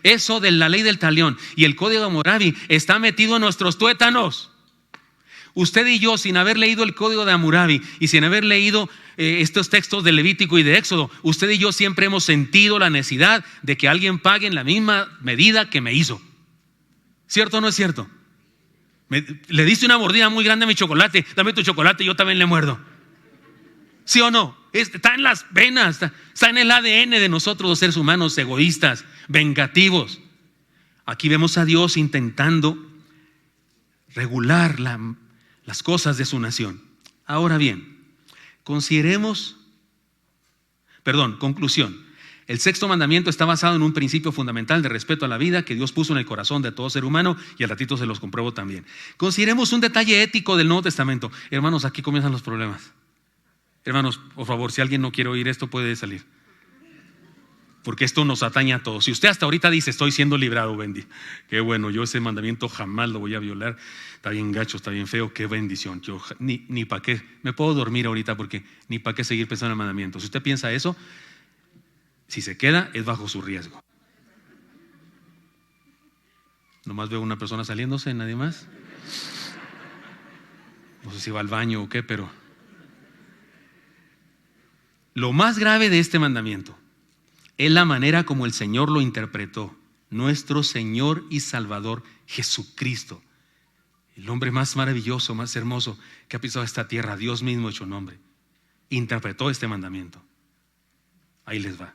Eso de la ley del talión y el Código de Hammurabi está metido en nuestros tuétanos. Usted y yo, sin haber leído el Código de Hammurabi y sin haber leído estos textos de Levítico y de Éxodo, usted y yo siempre hemos sentido la necesidad de que alguien pague en la misma medida que me hizo. ¿Cierto o no es cierto? Le diste una mordida muy grande a mi chocolate, dame tu chocolate y yo también le muerdo. ¿Sí o no? Está en las venas, está en el ADN de nosotros los seres humanos, egoístas, vengativos. Aquí vemos a Dios intentando regular las cosas de su nación. Ahora bien, conclusión. El sexto mandamiento está basado en un principio fundamental de respeto a la vida que Dios puso en el corazón de todo ser humano, y al ratito se los compruebo también. Consideremos un detalle ético del Nuevo Testamento. Hermanos, aquí comienzan los problemas. Hermanos, por favor, si alguien no quiere oír esto, puede salir, porque esto nos atañe a todos. Si usted hasta ahorita dice, estoy siendo librado, Bendy, qué bueno, yo ese mandamiento jamás lo voy a violar, está bien gacho, está bien feo, qué bendición, yo ni para qué, me puedo dormir ahorita porque ni para qué seguir pensando en el mandamiento. Si usted piensa eso, si se queda, es bajo su riesgo. Nomás veo una persona saliéndose, nadie más. No sé si va al baño o qué, pero lo más grave de este mandamiento es la manera como el Señor lo interpretó, nuestro Señor y Salvador Jesucristo, el hombre más maravilloso, más hermoso que ha pisado esta tierra, Dios mismo hecho hombre, interpretó este mandamiento. Ahí les va.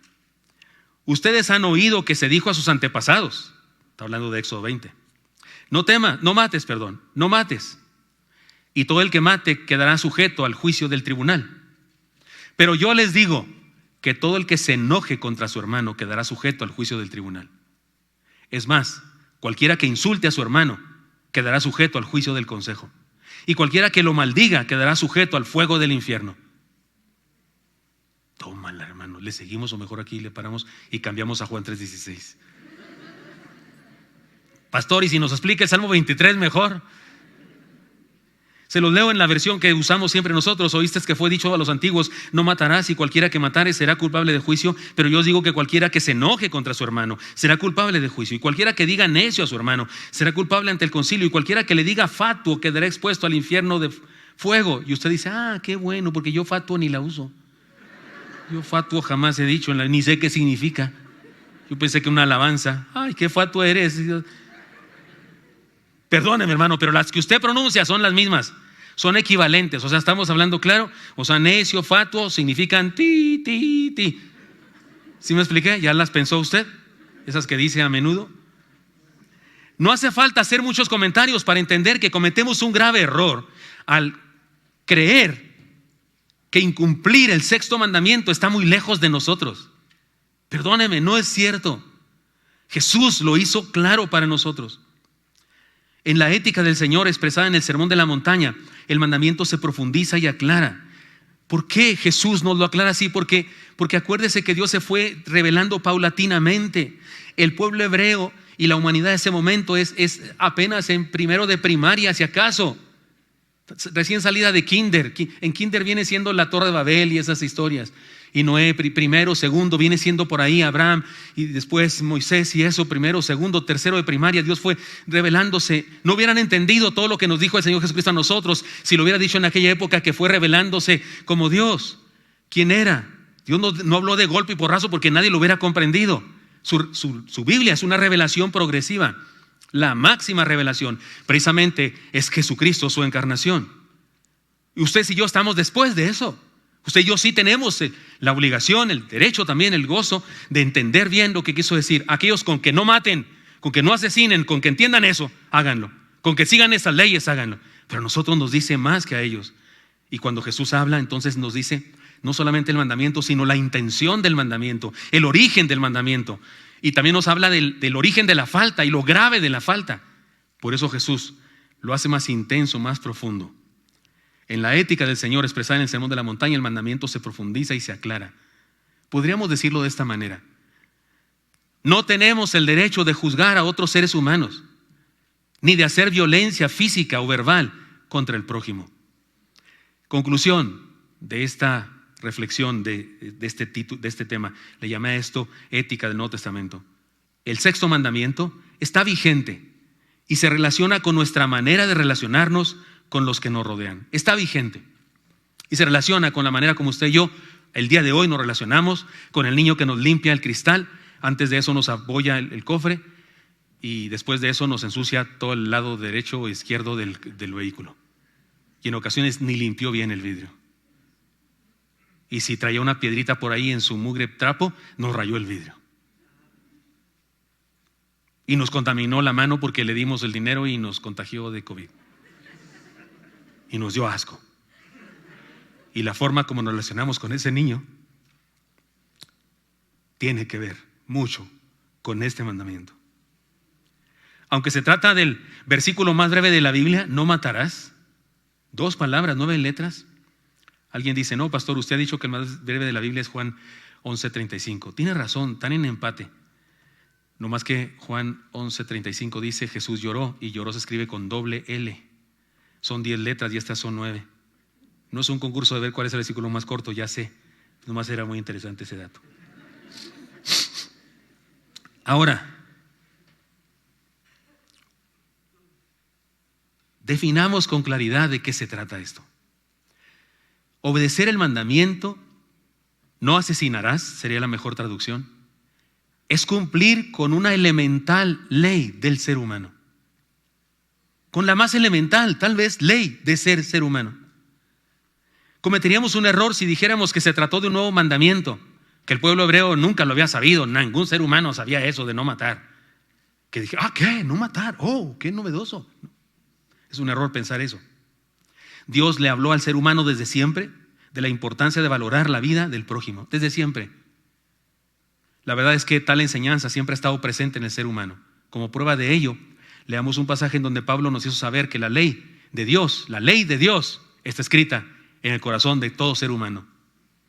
Ustedes han oído que se dijo a sus antepasados, está hablando de Éxodo 20, no mates, y todo el que mate quedará sujeto al juicio del tribunal. Pero yo les digo que todo el que se enoje contra su hermano quedará sujeto al juicio del tribunal. Es más, cualquiera que insulte a su hermano quedará sujeto al juicio del consejo, y cualquiera que lo maldiga quedará sujeto al fuego del infierno. Tómala, hermano, le seguimos o mejor aquí le paramos y cambiamos a Juan 3:16. Pastor, y si nos explica el Salmo 23 mejor. Se los leo en la versión que usamos siempre nosotros. Oíste que fue dicho a los antiguos, no matarás, y cualquiera que matare será culpable de juicio. Pero yo os digo que cualquiera que se enoje contra su hermano será culpable de juicio, y cualquiera que diga necio a su hermano será culpable ante el concilio, y cualquiera que le diga fatuo quedará expuesto al infierno de fuego. Y usted dice, qué bueno, porque yo fatuo ni la uso. Yo fatuo jamás he dicho, ni sé qué significa. Yo pensé que una alabanza. Ay, qué fatuo eres. Perdóneme, hermano, pero las que usted pronuncia son las mismas, son equivalentes. O sea, estamos hablando claro. O sea, necio, fatuo significan ti. ¿Sí me expliqué? ¿Ya las pensó usted? Esas que dice a menudo. No hace falta hacer muchos comentarios para entender que cometemos un grave error al creer que incumplir el sexto mandamiento está muy lejos de nosotros. Perdóneme, no es cierto. Jesús lo hizo claro para nosotros. En la ética del Señor expresada en el Sermón de la Montaña, el mandamiento se profundiza y aclara. ¿Por qué Jesús nos lo aclara así? Porque acuérdese que Dios se fue revelando paulatinamente. El pueblo hebreo y la humanidad de ese momento es apenas en primero de primaria, si acaso, recién salida de kinder. En kinder viene siendo la Torre de Babel y esas historias. Y Noé, primero, segundo, viene siendo por ahí Abraham, y después Moisés, y eso, primero, segundo, tercero de primaria. Dios fue revelándose. No hubieran entendido todo lo que nos dijo el Señor Jesucristo a nosotros si lo hubiera dicho en aquella época, que fue revelándose como Dios. ¿Quién era? Dios no habló de golpe y porrazo porque nadie lo hubiera comprendido. Su Biblia es una revelación progresiva. La máxima revelación precisamente es Jesucristo, su encarnación. Y usted y yo estamos después de eso. Usted y yo sí tenemos la obligación, el derecho también, el gozo de entender bien lo que quiso decir. Aquellos con que no maten, con que no asesinen, con que entiendan eso, háganlo. Con que sigan esas leyes, háganlo. Pero a nosotros nos dice más que a ellos. Y cuando Jesús habla, entonces nos dice no solamente el mandamiento, sino la intención del mandamiento, el origen del mandamiento. Y también nos habla del origen de la falta y lo grave de la falta. Por eso Jesús lo hace más intenso, más profundo. En la ética del Señor expresada en el Sermón de la Montaña, el mandamiento se profundiza y se aclara. Podríamos decirlo de esta manera: no tenemos el derecho de juzgar a otros seres humanos, ni de hacer violencia física o verbal contra el prójimo. Conclusión de esta reflexión de este tema, le llamé a esto ética del Nuevo Testamento. El sexto mandamiento está vigente y se relaciona con nuestra manera de relacionarnos con los que nos rodean. Está vigente y se relaciona con la manera como usted y yo el día de hoy nos relacionamos con el niño que nos limpia el cristal. Antes de eso nos abolla el cofre y después de eso nos ensucia todo el lado derecho o izquierdo del vehículo. Y en ocasiones ni limpió bien el vidrio. Y si traía una piedrita por ahí en su mugre trapo, nos rayó el vidrio. Y nos contaminó la mano porque le dimos el dinero y nos contagió de COVID. Y nos dio asco. Y la forma como nos relacionamos con ese niño tiene que ver mucho con este mandamiento. Aunque se trata del versículo más breve de la Biblia, no matarás. 2 palabras, 9 letras. Alguien dice: no, pastor, usted ha dicho que el más breve de la Biblia es Juan 11:35. Tiene razón, están en empate. No más que Juan 11:35 dice: Jesús lloró, y lloró se escribe con doble L. Son 10 letras y estas son 9. No es un concurso de ver cuál es el versículo más corto, ya sé. Nomás era muy interesante ese dato. Ahora, definamos con claridad de qué se trata esto. Obedecer el mandamiento, no asesinarás, sería la mejor traducción, es cumplir con una elemental ley del ser humano. Con la más elemental, tal vez, ley de ser humano. Cometeríamos un error si dijéramos que se trató de un nuevo mandamiento, que el pueblo hebreo nunca lo había sabido, ningún ser humano sabía eso de no matar. Que dije: ¿qué? ¿No matar? Oh, qué novedoso. Es un error pensar eso. Dios le habló al ser humano desde siempre de la importancia de valorar la vida del prójimo, desde siempre. La verdad es que tal enseñanza siempre ha estado presente en el ser humano. Como prueba de ello, leamos un pasaje en donde Pablo nos hizo saber que la ley de Dios está escrita en el corazón de todo ser humano.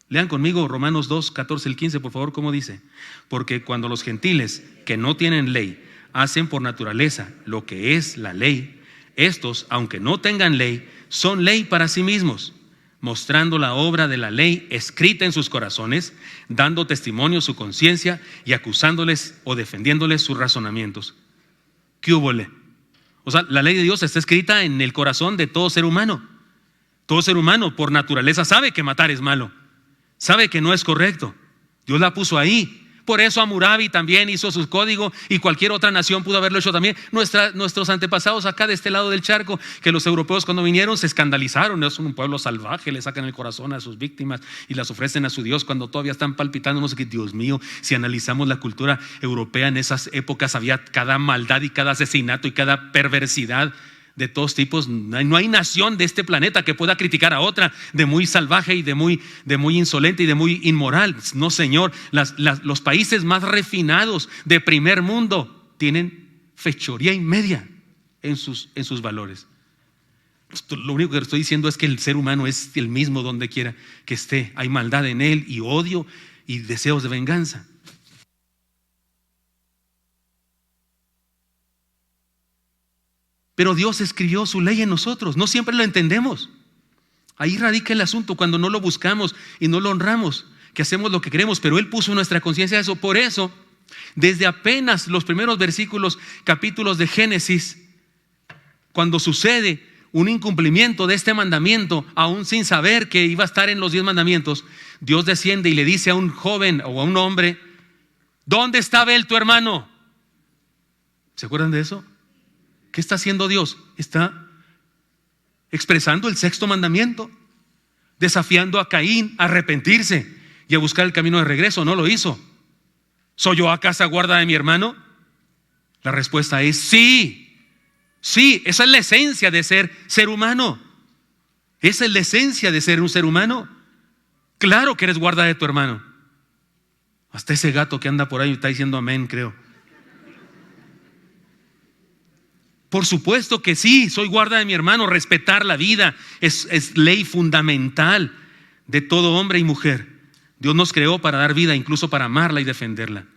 Lean conmigo Romanos 2, 14 al 15, por favor, ¿cómo dice? Porque cuando los gentiles que no tienen ley hacen por naturaleza lo que es la ley, estos, aunque no tengan ley, son ley para sí mismos, mostrando la obra de la ley escrita en sus corazones, dando testimonio su conciencia y acusándoles o defendiéndoles sus razonamientos. ¿Qué húbole? O sea, la ley de Dios está escrita en el corazón de todo ser humano. Todo ser humano por naturaleza sabe que matar es malo, sabe que no es correcto. Dios la puso ahí. Por eso Hammurabi también hizo su código y cualquier otra nación pudo haberlo hecho también. Nuestros antepasados acá de este lado del charco, que los europeos cuando vinieron se escandalizaron. Es un pueblo salvaje, le sacan el corazón a sus víctimas y las ofrecen a su Dios cuando todavía están palpitando. No sé qué, Dios mío, si analizamos la cultura europea en esas épocas había cada maldad y cada asesinato y cada perversidad de todos tipos. No hay nación de este planeta que pueda criticar a otra de muy salvaje y de muy insolente y de muy inmoral. No, señor, los países más refinados de primer mundo tienen fechoría y media en sus valores. Lo único que estoy diciendo es que el ser humano es el mismo donde quiera que esté. Hay maldad en él y odio y deseos de venganza. Pero Dios escribió su ley en nosotros. No siempre lo entendemos. Ahí radica el asunto cuando no lo buscamos y no lo honramos, que hacemos lo que queremos, pero Él puso en nuestra conciencia eso. Por eso, desde apenas los primeros capítulos de Génesis, cuando sucede un incumplimiento de este mandamiento, aún sin saber que iba a estar en los 10 mandamientos, Dios desciende y le dice a un joven o a un hombre: ¿dónde está Abel tu hermano? ¿Se acuerdan de eso? ¿Qué está haciendo Dios? Está expresando el sexto mandamiento, desafiando a Caín a arrepentirse y a buscar el camino de regreso. No lo hizo. ¿Soy yo acaso guarda de mi hermano? La respuesta es sí. Sí, esa es la esencia de ser humano. Esa es la esencia de ser un ser humano. Claro que eres guarda de tu hermano. Hasta ese gato que anda por ahí está diciendo amén, creo. Por supuesto que sí, soy guarda de mi hermano. Respetar la vida es ley fundamental de todo hombre y mujer. Dios nos creó para dar vida, incluso para amarla y defenderla.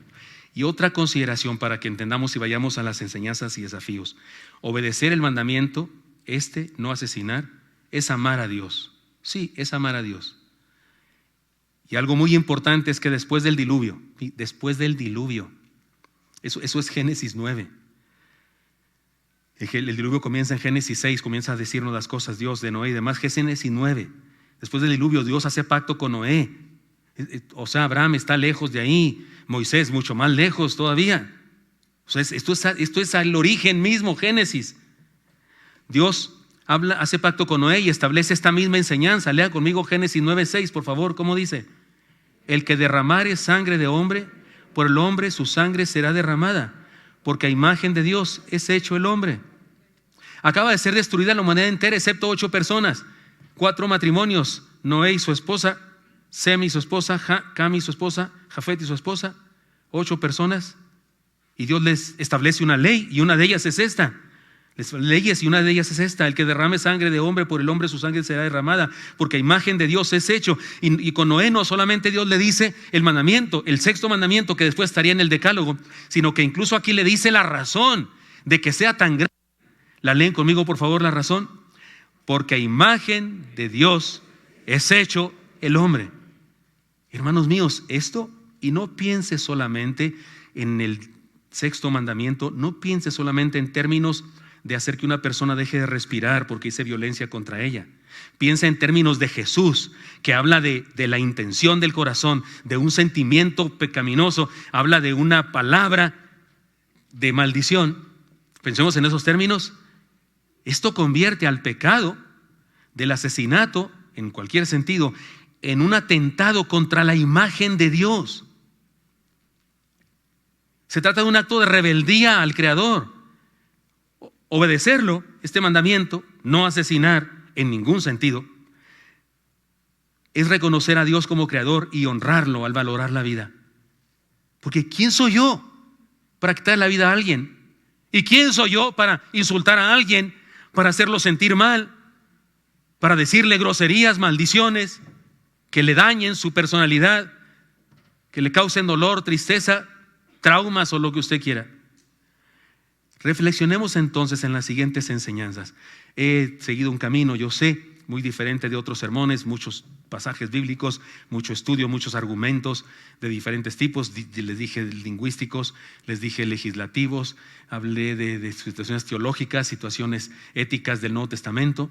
Y otra consideración para que entendamos y vayamos a las enseñanzas y desafíos. Obedecer el mandamiento, no asesinar, es amar a Dios. Sí, es amar a Dios. Y algo muy importante es que después del diluvio, eso es Génesis 9. El diluvio comienza en Génesis 6, comienza a decirnos las cosas Dios de Noé y demás. Génesis 9, después del diluvio Dios hace pacto con Noé. O sea, Abraham está lejos de ahí, Moisés mucho más lejos todavía. O sea, esto es el origen mismo, Génesis. Dios hace pacto con Noé y establece esta misma enseñanza. Lea conmigo Génesis 9:6, por favor. ¿Cómo dice? El que derramare sangre de hombre, por el hombre su sangre será derramada, porque a imagen de Dios es hecho el hombre. Acaba de ser destruida la humanidad entera, excepto 8 personas, 4 matrimonios: Noé y su esposa, Sem y su esposa, Cam y su esposa, Jafet y su esposa. 8 personas. Y Dios les establece una ley, y una de ellas es esta. Leyes, y una de ellas es esta: el que derrame sangre de hombre, por el hombre su sangre será derramada, porque a imagen de Dios es hecho. Y con Noé no solamente Dios le dice el mandamiento, el 6º mandamiento, que después estaría en el decálogo, sino que incluso aquí le dice la razón de que sea tan grande. ¿La leen conmigo, por favor, la razón? Porque a imagen de Dios es hecho el hombre. Hermanos míos, esto, y no piense solamente en el 6º mandamiento, no piense solamente en términos de hacer que una persona deje de respirar porque hice violencia contra ella. Piensa en términos de Jesús, que habla de la intención del corazón, de un sentimiento pecaminoso, habla de una palabra de maldición. Pensemos en esos términos. Esto convierte al pecado del asesinato, en cualquier sentido, en un atentado contra la imagen de Dios. Se trata de un acto de rebeldía al Creador. Obedecerlo, este mandamiento, no asesinar en ningún sentido, es reconocer a Dios como Creador y honrarlo al valorar la vida. Porque ¿quién soy yo para quitar la vida a alguien? ¿Y quién soy yo para insultar a alguien, para hacerlo sentir mal, para decirle groserías, maldiciones, que le dañen su personalidad, que le causen dolor, tristeza, traumas o lo que usted quiera? Reflexionemos entonces en las siguientes enseñanzas. He seguido un camino, yo sé, muy diferente de otros sermones, muchos pasajes bíblicos, mucho estudio, muchos argumentos de diferentes tipos. Les dije lingüísticos, les dije legislativos, hablé de situaciones teológicas, situaciones éticas del Nuevo Testamento,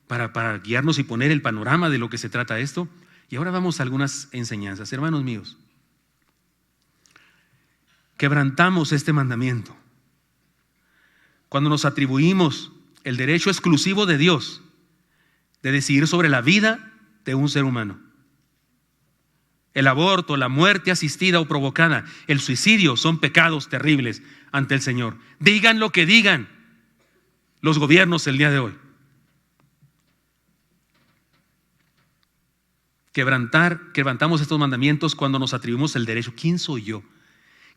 para guiarnos y poner el panorama de lo que se trata esto. Y ahora vamos a algunas enseñanzas. Hermanos míos, quebrantamos este mandamiento cuando nos atribuimos el derecho exclusivo de Dios de decidir sobre la vida de un ser humano. El aborto, la muerte asistida o provocada, el suicidio son pecados terribles ante el Señor. Digan lo que digan los gobiernos el día de hoy. Quebrantamos estos mandamientos cuando nos atribuimos el derecho. ¿Quién soy yo?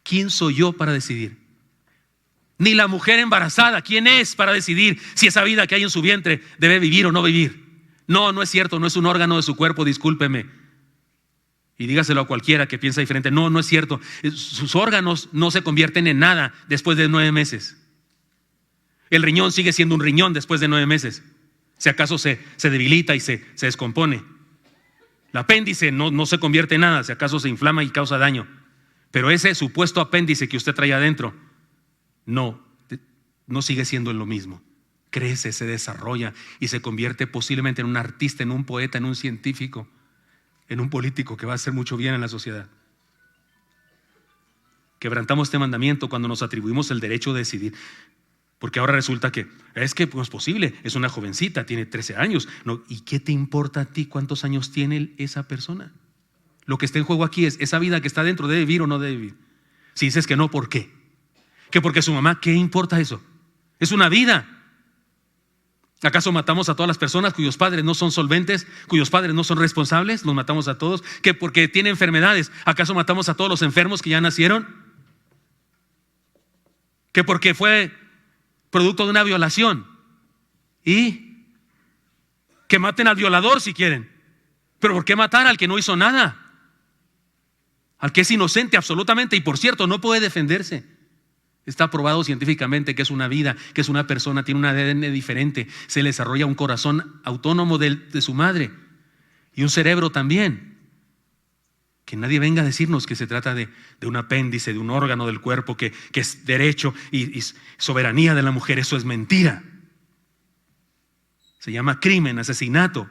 ¿Quién soy yo para decidir? Ni la mujer embarazada, ¿quién es para decidir si esa vida que hay en su vientre debe vivir o no vivir? No, no es cierto, no es un órgano de su cuerpo, discúlpeme. Y dígaselo a cualquiera que piensa diferente. No, no es cierto. Sus órganos no se convierten en nada después de 9 meses. El riñón sigue siendo un riñón después de 9 meses. Si acaso se debilita y se descompone. El apéndice no se convierte en nada, si acaso se inflama y causa daño. Pero ese supuesto apéndice que usted trae adentro, no sigue siendo lo mismo. Crece, se desarrolla y se convierte posiblemente en un artista, en un poeta, en un científico, en un político que va a hacer mucho bien en la sociedad. Quebrantamos este mandamiento cuando nos atribuimos el derecho de decidir. Porque ahora resulta que no es posible, es una jovencita, tiene 13 años. No, ¿y qué te importa a ti cuántos años tiene esa persona? Lo que está en juego aquí es esa vida que está dentro, ¿debe vivir o no debe vivir? Si dices que no, ¿por qué? Que porque su mamá, ¿qué importa eso? Es una vida. ¿Acaso matamos a todas las personas cuyos padres no son solventes, cuyos padres no son responsables? ¿Los matamos a todos? ¿Que porque tienen enfermedades? ¿Acaso matamos a todos los enfermos que ya nacieron? ¿Que porque fue producto de una violación? Y que maten al violador si quieren. ¿Pero por qué matar al que no hizo nada? Al que es inocente absolutamente y por cierto no puede defenderse. Está probado científicamente que es una vida, que es una persona, tiene un ADN diferente, se le desarrolla un corazón autónomo de su madre y un cerebro también. Que nadie venga a decirnos que se trata de un apéndice, de un órgano del cuerpo que es derecho y soberanía de la mujer. Eso es mentira. Se llama crimen, asesinato.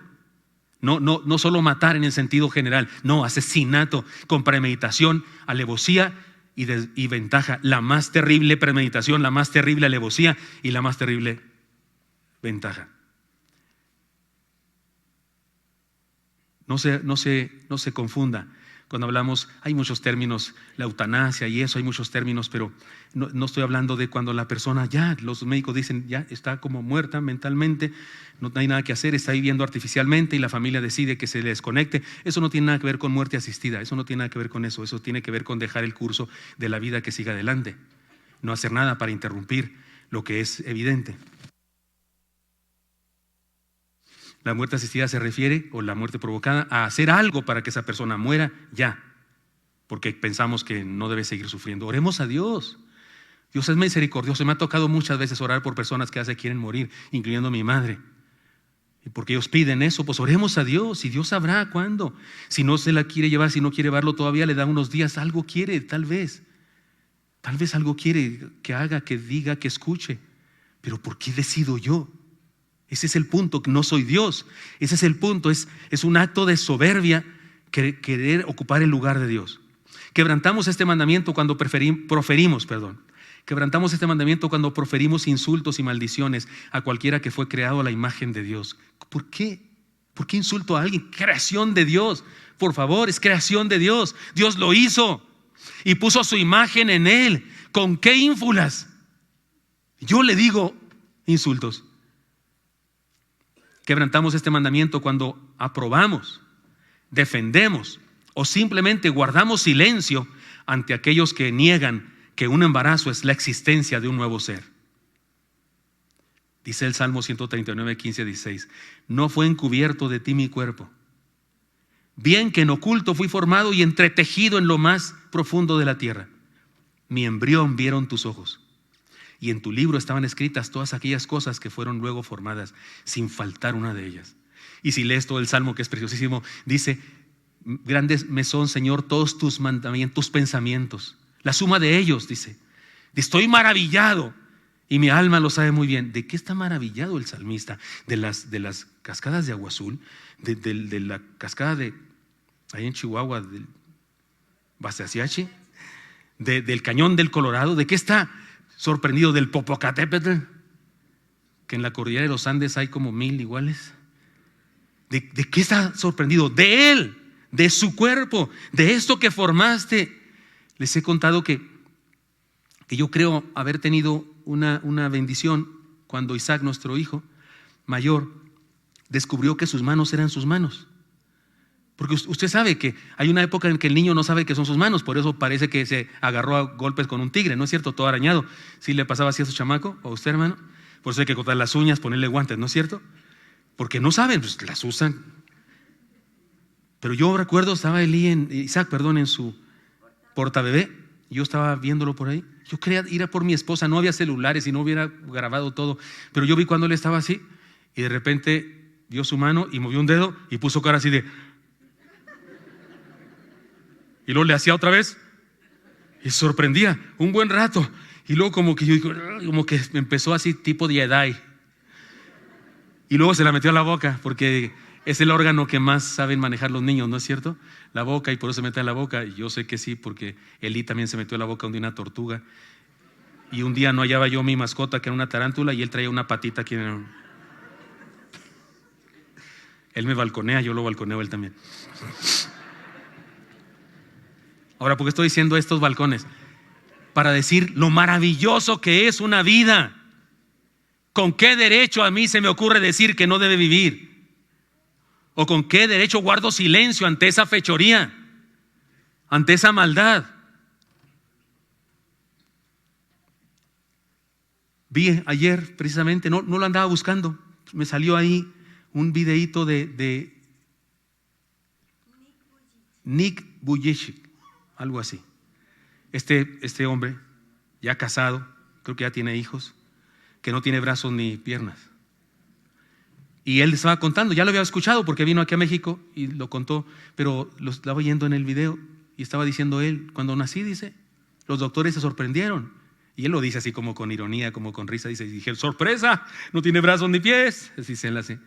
No solo matar en el sentido general, no, asesinato con premeditación, alevosía y ventaja. La más terrible premeditación, la más terrible alevosía y la más terrible ventaja. No se confunda. Cuando hablamos, hay muchos términos, la eutanasia y eso, hay muchos términos, pero no estoy hablando de cuando la persona ya, los médicos dicen, ya está como muerta mentalmente, no hay nada que hacer, está viviendo artificialmente y la familia decide que se le desconecte. Eso no tiene nada que ver con muerte asistida, eso no tiene nada que ver con eso tiene que ver con dejar el curso de la vida que siga adelante, no hacer nada para interrumpir lo que es evidente. La muerte asistida se refiere, o la muerte provocada, a hacer algo para que esa persona muera ya, porque pensamos que no debe seguir sufriendo. Oremos a Dios. Dios es misericordioso. Me ha tocado muchas veces orar por personas que ya se quieren morir, incluyendo mi madre. Y porque ellos piden eso, pues oremos a Dios y Dios sabrá cuándo. Si no se la quiere llevar, si no quiere llevarlo todavía, le da unos días. Algo quiere, tal vez. Tal vez algo quiere que haga, que diga, que escuche. Pero ¿por qué decido yo? Ese es el punto, no soy Dios. Ese es el punto, es un acto de soberbia querer ocupar el lugar de Dios. Quebrantamos este mandamiento cuando Quebrantamos este mandamiento cuando proferimos insultos y maldiciones a cualquiera que fue creado a la imagen de Dios. ¿Por qué? ¿Por qué insulto a alguien? Creación de Dios. Por favor, es creación de Dios. Dios lo hizo y puso su imagen en él. ¿Con qué ínfulas? Yo le digo insultos. Quebrantamos este mandamiento cuando aprobamos, defendemos o simplemente guardamos silencio ante aquellos que niegan que un embarazo es la existencia de un nuevo ser. Dice el Salmo 139, 15, 16: no fue encubierto de ti mi cuerpo, bien que en oculto fui formado y entretejido en lo más profundo de la tierra. Mi embrión vieron tus ojos, y en tu libro estaban escritas todas aquellas cosas que fueron luego formadas, sin faltar una de ellas. Y si lees todo el Salmo, que es preciosísimo, dice: grandes me son, Señor, todos tus mandamientos, tus pensamientos, la suma de ellos, dice. Estoy maravillado y mi alma lo sabe muy bien. ¿De qué está maravillado el salmista? De las cascadas de Agua Azul, de la cascada de ahí en Chihuahua, del Basaciachi, del cañón del Colorado. ¿De qué está sorprendido? Del Popocatépetl, que en la cordillera de los Andes hay como 1000 iguales. ¿De qué está sorprendido? De él, de su cuerpo, de esto que formaste. Les he contado que yo creo haber tenido una bendición cuando Isaac, nuestro hijo mayor, descubrió que sus manos eran sus manos. Porque usted sabe que hay una época en que el niño no sabe que son sus manos, por eso parece que se agarró a golpes con un tigre, ¿no es cierto? Todo arañado. ¿Sí le pasaba así a su chamaco o a usted, hermano? Por eso hay que cortar las uñas, ponerle guantes, ¿no es cierto? Porque no saben, pues las usan. Pero yo recuerdo, estaba Isaac en su portabebé, yo estaba viéndolo por ahí. Yo quería ir a por mi esposa, no había celulares y no hubiera grabado todo, pero yo vi cuando él estaba así y de repente dio su mano y movió un dedo y puso cara así de... Y luego le hacía otra vez y se sorprendía un buen rato. Y luego como que empezó así tipo de Jedi. Y luego se la metió a la boca, porque es el órgano que más saben manejar los niños, ¿no es cierto? La boca, y por eso se mete a la boca. Y yo sé que sí, porque Eli también se metió a la boca de una tortuga. Y un día no hallaba yo mi mascota, que era una tarántula, y él traía una patita aquí. Él me balconea, yo lo balconeo a él también. Ahora, ¿por qué estoy diciendo estos balcones? Para decir lo maravilloso que es una vida. ¿Con qué derecho a mí se me ocurre decir que no debe vivir? ¿O con qué derecho guardo silencio ante esa fechoría, ante esa maldad? Vi ayer precisamente, no lo andaba buscando, me salió ahí un videíto de Nick Vujicic, algo así. Este hombre, ya casado, creo que ya tiene hijos, que no tiene brazos ni piernas. Y él estaba contando, ya lo había escuchado porque vino aquí a México y lo contó, pero lo estaba oyendo en el video y estaba diciendo él, cuando nací, dice, los doctores se sorprendieron. Y él lo dice así como con ironía, como con risa, dije, sorpresa, no tiene brazos ni pies. Dice él así.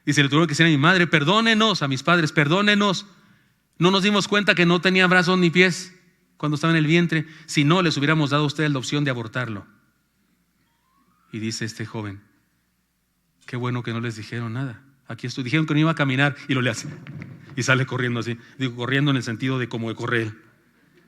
Dice, le tuve que decir a mi madre, perdónenos, a mis padres, perdónenos. No nos dimos cuenta que no tenía brazos ni pies cuando estaba en el vientre, si no les hubiéramos dado a ustedes la opción de abortarlo. Y dice este joven, qué bueno que no les dijeron nada. Aquí estoy, dijeron que no iba a caminar y lo le hace. Y sale corriendo así, digo, corriendo en el sentido de como de correr él.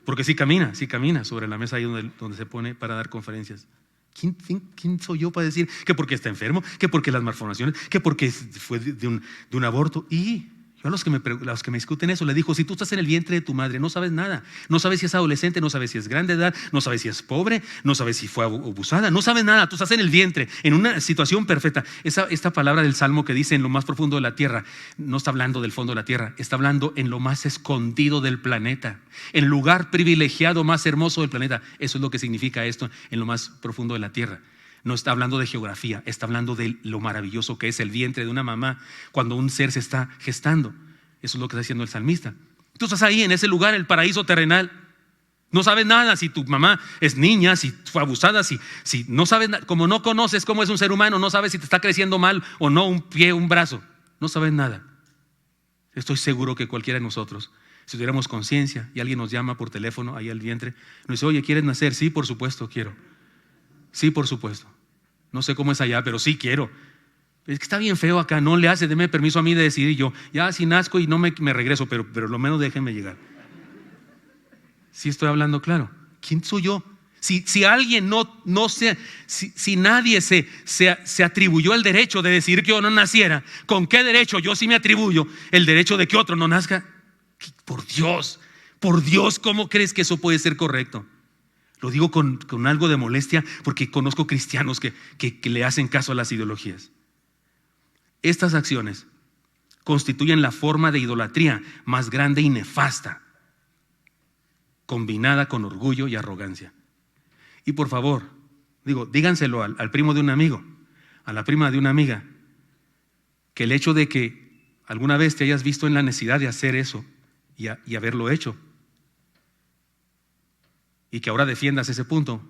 Porque sí camina sobre la mesa ahí donde se pone para dar conferencias. ¿Quién soy yo para decir que porque está enfermo, que porque las malformaciones, que porque fue de un aborto? Y yo a los que me discuten eso les digo, si tú estás en el vientre de tu madre, no sabes nada. No sabes si es adolescente, no sabes si es grande de edad, no sabes si es pobre, no sabes si fue abusada, no sabes nada. Tú estás en el vientre, en una situación perfecta. Esta palabra del Salmo que dice en lo más profundo de la tierra, no está hablando del fondo de la tierra, está hablando en lo más escondido del planeta, en el lugar privilegiado más hermoso del planeta. Eso es lo que significa esto, en lo más profundo de la tierra. No está hablando de geografía, está hablando de lo maravilloso que es el vientre de una mamá cuando un ser se está gestando. Eso es lo que está diciendo el salmista. Tú estás ahí en ese lugar, el paraíso terrenal. No sabes nada si tu mamá es niña, si fue abusada, si no sabes nada. Como no conoces cómo es un ser humano, no sabes si te está creciendo mal o no un pie, un brazo. No sabes nada. Estoy seguro que cualquiera de nosotros, si tuviéramos conciencia y alguien nos llama por teléfono ahí al vientre, nos dice, oye, ¿quieres nacer? Sí, por supuesto, quiero. Sí, por supuesto. No sé cómo es allá, pero sí quiero. Es que está bien feo acá, no le hace, deme permiso a mí de decidir yo. Ya si nazco y no me regreso, pero lo menos déjenme llegar. Sí estoy hablando claro. ¿Quién soy yo? Si alguien si nadie se atribuyó el derecho de decidir que yo no naciera, ¿con qué derecho yo sí me atribuyo el derecho de que otro no nazca? Por Dios, ¿cómo crees que eso puede ser correcto? Lo digo con algo de molestia porque conozco cristianos que le hacen caso a las ideologías. Estas acciones constituyen la forma de idolatría más grande y nefasta, combinada con orgullo y arrogancia. Y por favor, díganselo al primo de un amigo, a la prima de una amiga, que el hecho de que alguna vez te hayas visto en la necesidad de hacer eso y haberlo hecho, y que ahora defiendas ese punto,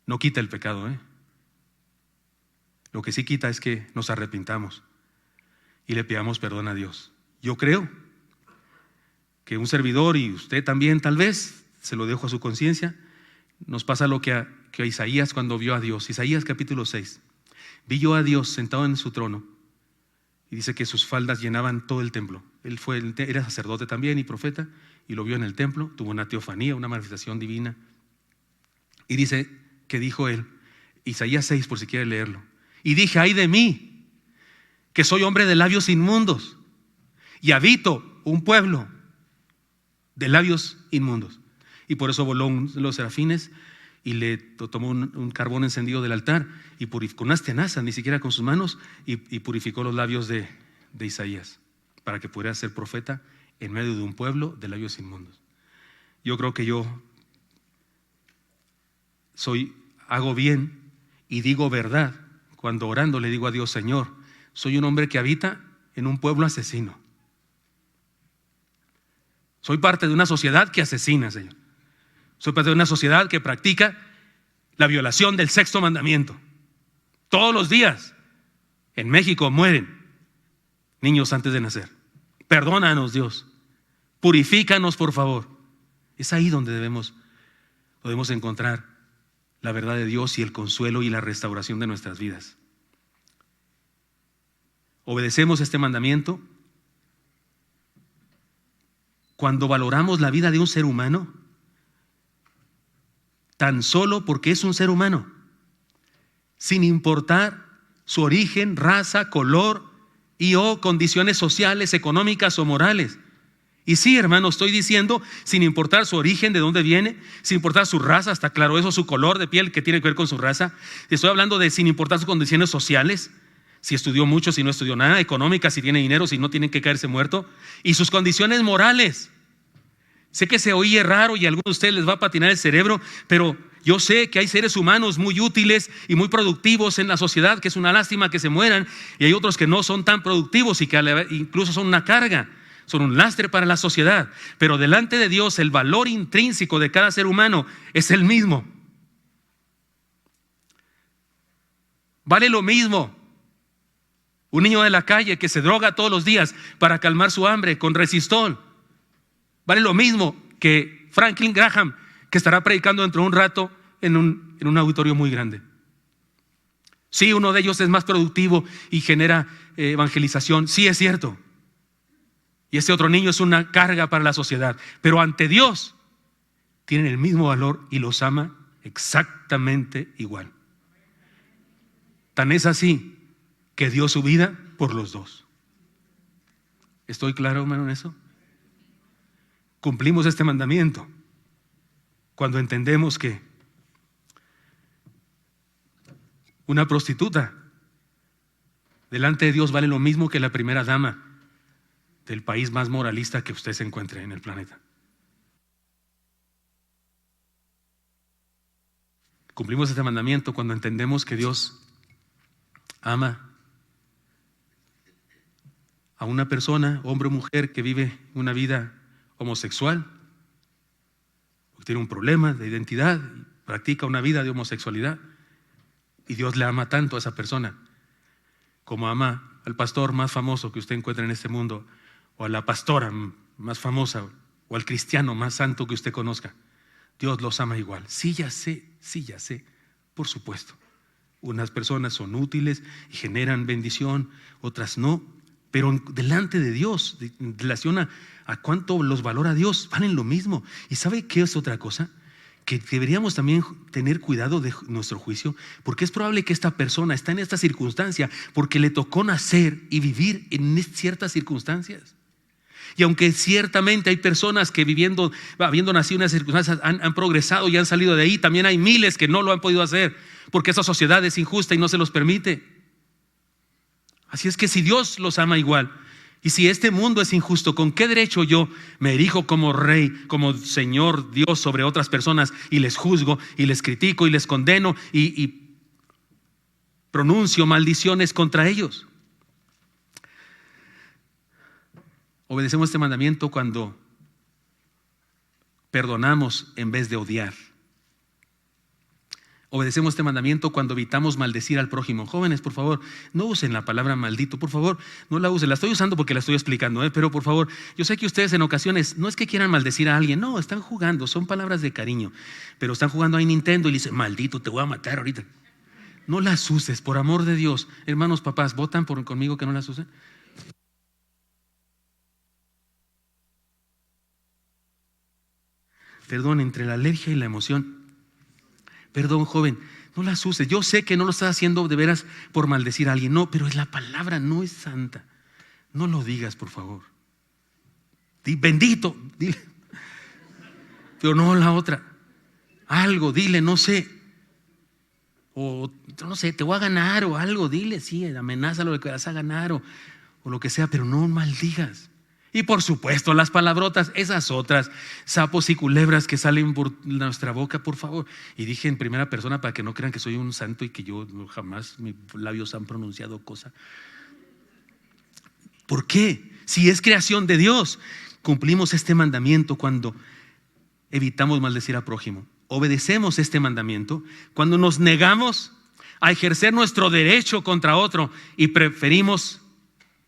no quita el pecado, Lo que sí quita es que nos arrepintamos y le pidamos perdón a Dios. Yo creo que un servidor y usted también, tal vez, se lo dejo a su conciencia, nos pasa lo que a Isaías cuando vio a Dios. Isaías capítulo 6. Vi yo a Dios sentado en su trono y dice que sus faldas llenaban todo el templo. Él era sacerdote también y profeta y lo vio en el templo, tuvo una teofanía, una manifestación divina. Y dice que dijo él, Isaías 6 por si quiere leerlo, y dije, ay de mí, que soy hombre de labios inmundos y habito un pueblo de labios inmundos. Y por eso voló los serafines y le tomó un carbón encendido del altar y purificó unas tenazas, ni siquiera con sus manos, y purificó los labios de Isaías para que pudiera ser profeta en medio de un pueblo de labios inmundos. Yo creo que yo hago bien y digo verdad cuando orando le digo a Dios, Señor, soy un hombre que habita en un pueblo asesino. Soy parte de una sociedad que asesina, Señor. Soy parte de una sociedad que practica la violación del 6º mandamiento. Todos los días en México mueren niños antes de nacer. Perdónanos, Dios. Purifícanos, por favor. Es ahí donde podemos encontrar la verdad de Dios y el consuelo y la restauración de nuestras vidas. Obedecemos este mandamiento cuando valoramos la vida de un ser humano tan solo porque es un ser humano. sin importar su origen, raza, color y o condiciones sociales, económicas o morales. Y sí, hermano, estoy diciendo sin importar su origen, de dónde viene, sin importar su raza, está claro eso, su color de piel que tiene que ver con su raza. Estoy hablando de sin importar sus condiciones sociales, si estudió mucho, si no estudió nada, económicas, si tiene dinero, si no tiene que caerse muerto, y sus condiciones morales. Sé que se oye raro y a algunos de ustedes les va a patinar el cerebro, pero yo sé que hay seres humanos muy útiles y muy productivos en la sociedad, que es una lástima que se mueran, y hay otros que no son tan productivos y que incluso son una carga, son un lastre para la sociedad. Pero delante de Dios el valor intrínseco de cada ser humano es el mismo. Vale lo mismo un niño de la calle que se droga todos los días para calmar su hambre con Resistol. Vale lo mismo que Franklin Graham, que estará predicando dentro de un rato en un auditorio muy grande. Sí, uno de ellos es más productivo y genera evangelización, sí es cierto. Y ese otro niño es una carga para la sociedad. Pero ante Dios tienen el mismo valor y los ama exactamente igual. Tan es así que dio su vida por los dos. ¿Estoy claro, hermano, en eso? Cumplimos este mandamiento cuando entendemos que una prostituta delante de Dios vale lo mismo que la primera dama del país más moralista que usted se encuentre en el planeta. Cumplimos este mandamiento cuando entendemos que Dios ama a una persona, hombre o mujer, que vive una vida homosexual, tiene un problema de identidad, practica una vida de homosexualidad, y Dios le ama tanto a esa persona como ama al pastor más famoso que usted encuentra en este mundo, o a la pastora más famosa, o al cristiano más santo que usted conozca. Dios los ama igual. Sí, ya sé, por supuesto. Unas personas son útiles y generan bendición, otras no. Pero delante de Dios, en relación a cuánto los valora Dios, valen lo mismo. ¿Y sabe qué es otra cosa? Que deberíamos también tener cuidado de nuestro juicio, porque es probable que esta persona está en esta circunstancia porque le tocó nacer y vivir en ciertas circunstancias. Y aunque ciertamente hay personas que habiendo nacido en esas circunstancias han progresado y han salido de ahí, también hay miles que no lo han podido hacer porque esa sociedad es injusta y no se los permite. Así es que si Dios los ama igual, y si este mundo es injusto, ¿con qué derecho yo me erijo como rey, como Señor Dios sobre otras personas y les juzgo y les critico y les condeno y pronuncio maldiciones contra ellos? Obedecemos este mandamiento cuando perdonamos en vez de odiar. Obedecemos este mandamiento cuando evitamos maldecir al prójimo. Jóvenes, por favor, no usen la palabra maldito, por favor, no la usen. La estoy usando porque la estoy explicando, pero por favor, yo sé que ustedes en ocasiones no es que quieran maldecir a alguien, no, están jugando, son palabras de cariño, pero están jugando ahí Nintendo y le dicen, maldito, te voy a matar ahorita. No las uses, por amor de Dios. Hermanos, papás, ¿votan conmigo que no las usen? Perdón, entre la alergia y la emoción. Perdón, joven, no las uses. Yo sé que no lo estás haciendo de veras por maldecir a alguien. No, pero la palabra no es santa. No lo digas, por favor. Bendito, dile. Pero no la otra. Algo, dile, no sé. O no sé, te voy a ganar o algo. Dile, sí, amenázalo de que vas a ganar o lo que sea, pero no maldigas. Y por supuesto las palabrotas, esas otras sapos y culebras que salen por nuestra boca, por favor. Y dije en primera persona para que no crean que soy un santo y que yo jamás mis labios han pronunciado cosa. ¿Por qué? Si es creación de Dios, cumplimos este mandamiento cuando evitamos maldecir al prójimo. Obedecemos este mandamiento cuando nos negamos a ejercer nuestro derecho contra otro y preferimos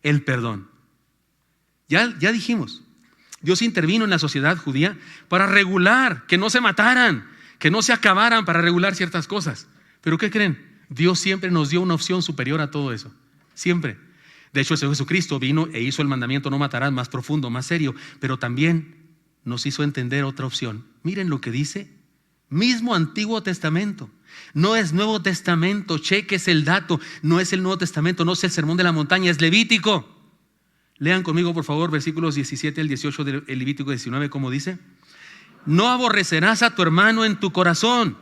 el perdón. Ya dijimos, Dios intervino en la sociedad judía para regular, que no se mataran, que no se acabaran, para regular ciertas cosas. Pero ¿qué creen? Dios siempre nos dio una opción superior a todo eso, siempre. De hecho, el Señor Jesucristo vino e hizo el mandamiento no matarás más profundo, más serio, pero también nos hizo entender otra opción. Miren lo que dice mismo Antiguo Testamento. No es Nuevo Testamento, cheques el dato. No es el Nuevo Testamento, no es el Sermón de la Montaña, es Levítico. Lean conmigo, por favor, versículos 17 al 18 del Levítico 19, como dice: no aborrecerás a tu hermano en tu corazón,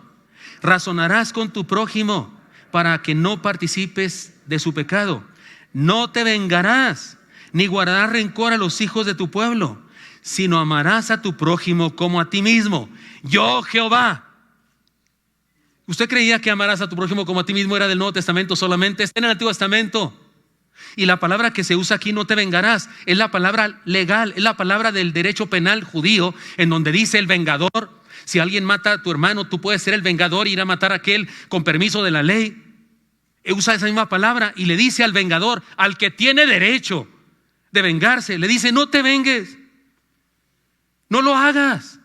razonarás con tu prójimo para que no participes de su pecado. No te vengarás, ni guardarás rencor a los hijos de tu pueblo, sino amarás a tu prójimo como a ti mismo. Yo, Jehová. ¿Usted creía que amarás a tu prójimo como a ti mismo era del Nuevo Testamento solamente? Está en el Antiguo Testamento. Y la palabra que se usa aquí, no te vengarás, es la palabra legal, es la palabra del derecho penal judío, en donde dice el vengador. Si alguien mata a tu hermano, tú puedes ser el vengador e ir a matar a aquel con permiso de la ley. Usa esa misma palabra y le dice al vengador, al que tiene derecho de vengarse, le dice: no te vengues, no lo hagas.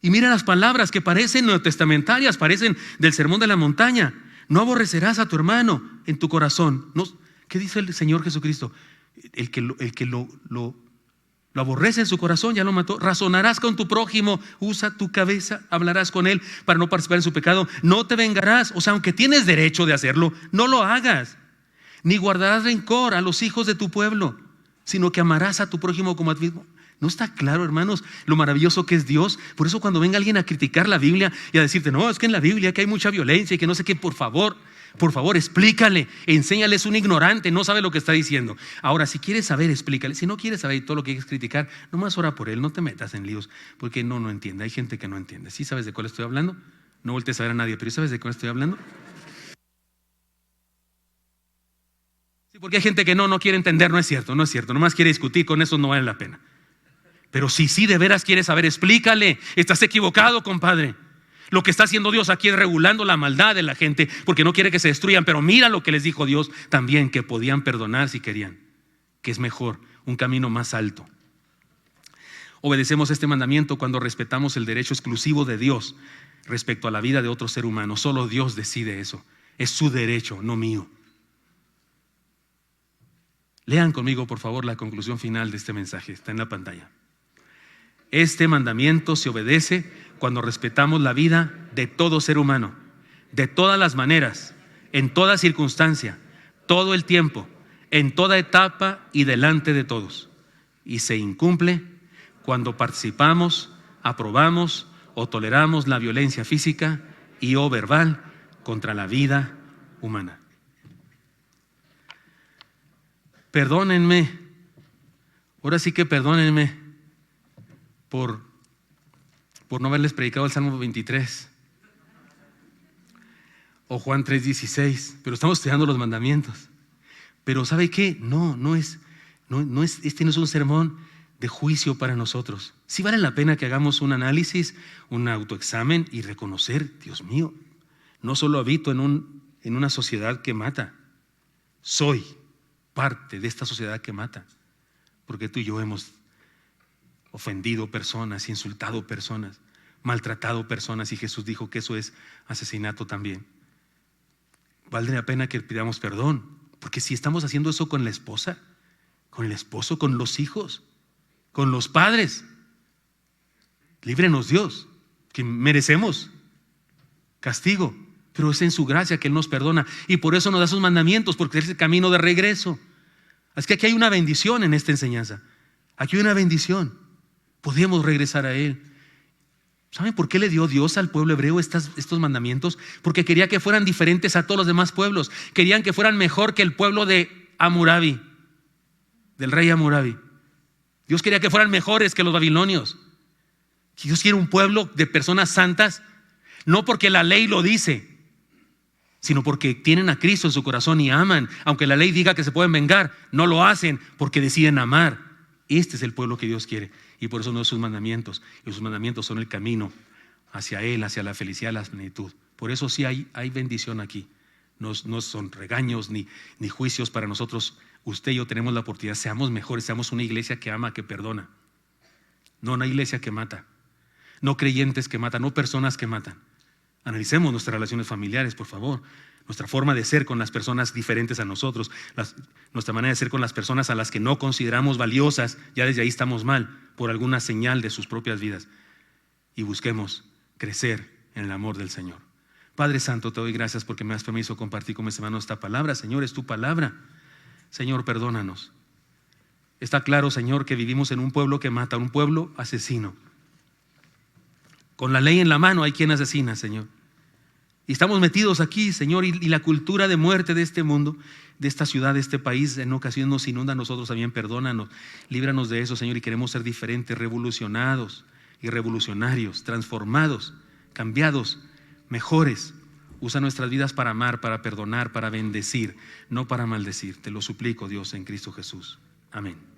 Y mira las palabras que parecen neotestamentarias, parecen del Sermón de la Montaña. No aborrecerás a tu hermano en tu corazón. No, ¿qué dice el Señor Jesucristo? El que lo aborrece en su corazón, ya lo mató. Razonarás con tu prójimo, usa tu cabeza, hablarás con él para no participar en su pecado. No te vengarás, o sea, aunque tienes derecho de hacerlo, no lo hagas. Ni guardarás rencor a los hijos de tu pueblo, sino que amarás a tu prójimo como a ti mismo. ¿No está claro, hermanos, lo maravilloso que es Dios? Por eso cuando venga alguien a criticar la Biblia y a decirte: no, es que en la Biblia que hay mucha violencia y que no sé qué, por favor, explícale, enséñale, es un ignorante, no sabe lo que está diciendo. Ahora, si quieres saber, explícale. Si no quieres saber todo lo que quieres criticar, nomás ora por él, no te metas en líos, porque no entiende. Hay gente que no entiende. ¿Sí sabes de cuál estoy hablando? No voltees a ver a nadie, pero ¿sabes de cuál estoy hablando? Sí, porque hay gente que no quiere entender. No es cierto, nomás quiere discutir, con eso no vale la pena. Pero si de veras quieres saber, explícale. Estás equivocado, compadre. Lo que está haciendo Dios aquí es regulando la maldad de la gente, porque no quiere que se destruyan. Pero mira lo que les dijo Dios también, que podían perdonar si querían, que es mejor, un camino más alto. Obedecemos este mandamiento cuando respetamos el derecho exclusivo de Dios respecto a la vida de otro ser humano. Solo Dios decide eso. Es su derecho, no mío. Lean conmigo, por favor, la conclusión final de este mensaje. Está en la pantalla. Este mandamiento se obedece cuando respetamos la vida de todo ser humano, de todas las maneras, en toda circunstancia, todo el tiempo, en toda etapa y delante de todos. Y se incumple cuando participamos, aprobamos o toleramos la violencia física y o verbal contra la vida humana. Perdónenme, ahora sí que perdónenme por no haberles predicado el Salmo 23 o Juan 3:16, pero estamos estudiando los mandamientos. Pero ¿sabe qué? Este no es un sermón de juicio para nosotros. Sí vale la pena que hagamos un análisis, un autoexamen y reconocer: Dios mío, no solo habito en una sociedad que mata, soy parte de esta sociedad que mata, porque tú y yo hemos ofendido personas, insultado personas, maltratado personas, y Jesús dijo que eso es asesinato también. Vale la pena que pidamos perdón, porque si estamos haciendo eso con la esposa, con el esposo, con los hijos, con los padres, líbrenos Dios, que merecemos castigo, pero es en su gracia que Él nos perdona, y por eso nos da sus mandamientos, porque es el camino de regreso. Así que aquí hay una bendición en esta enseñanza. Aquí hay una bendición. Podemos regresar a Él. ¿Saben por qué le dio Dios al pueblo hebreo estos mandamientos? Porque quería que fueran diferentes a todos los demás pueblos. Querían que fueran mejor que el pueblo de Hammurabi, del rey Hammurabi. Dios quería que fueran mejores que los babilonios. Dios quiere un pueblo de personas santas, no porque la ley lo dice, sino porque tienen a Cristo en su corazón y aman. Aunque la ley diga que se pueden vengar, no lo hacen porque deciden amar. Este es el pueblo que Dios quiere, y por eso no sus mandamientos. Y sus mandamientos son el camino hacia Él, hacia la felicidad, la plenitud. Por eso sí hay bendición aquí. No son regaños ni juicios para nosotros. Usted y yo tenemos la oportunidad. Seamos mejores, seamos una iglesia que ama, que perdona. No una iglesia que mata. No creyentes que matan, no personas que matan. Analicemos nuestras relaciones familiares, por favor. Nuestra forma de ser con las personas diferentes a nosotros, nuestra manera de ser con las personas a las que no consideramos valiosas, ya desde ahí estamos mal por alguna señal de sus propias vidas. Y busquemos crecer en el amor del Señor. Padre Santo, te doy gracias porque me das permiso compartir con mis hermanos esta palabra. Señor, es tu palabra. Señor, perdónanos. Está claro, Señor, que vivimos en un pueblo que mata, un pueblo asesino. Con la ley en la mano hay quien asesina, Señor. Y estamos metidos aquí, Señor, y la cultura de muerte de este mundo, de esta ciudad, de este país, en ocasiones nos inunda a nosotros también. Perdónanos, líbranos de eso, Señor, y queremos ser diferentes, revolucionados y revolucionarios, transformados, cambiados, mejores. Usa nuestras vidas para amar, para perdonar, para bendecir, no para maldecir. Te lo suplico, Dios, en Cristo Jesús. Amén.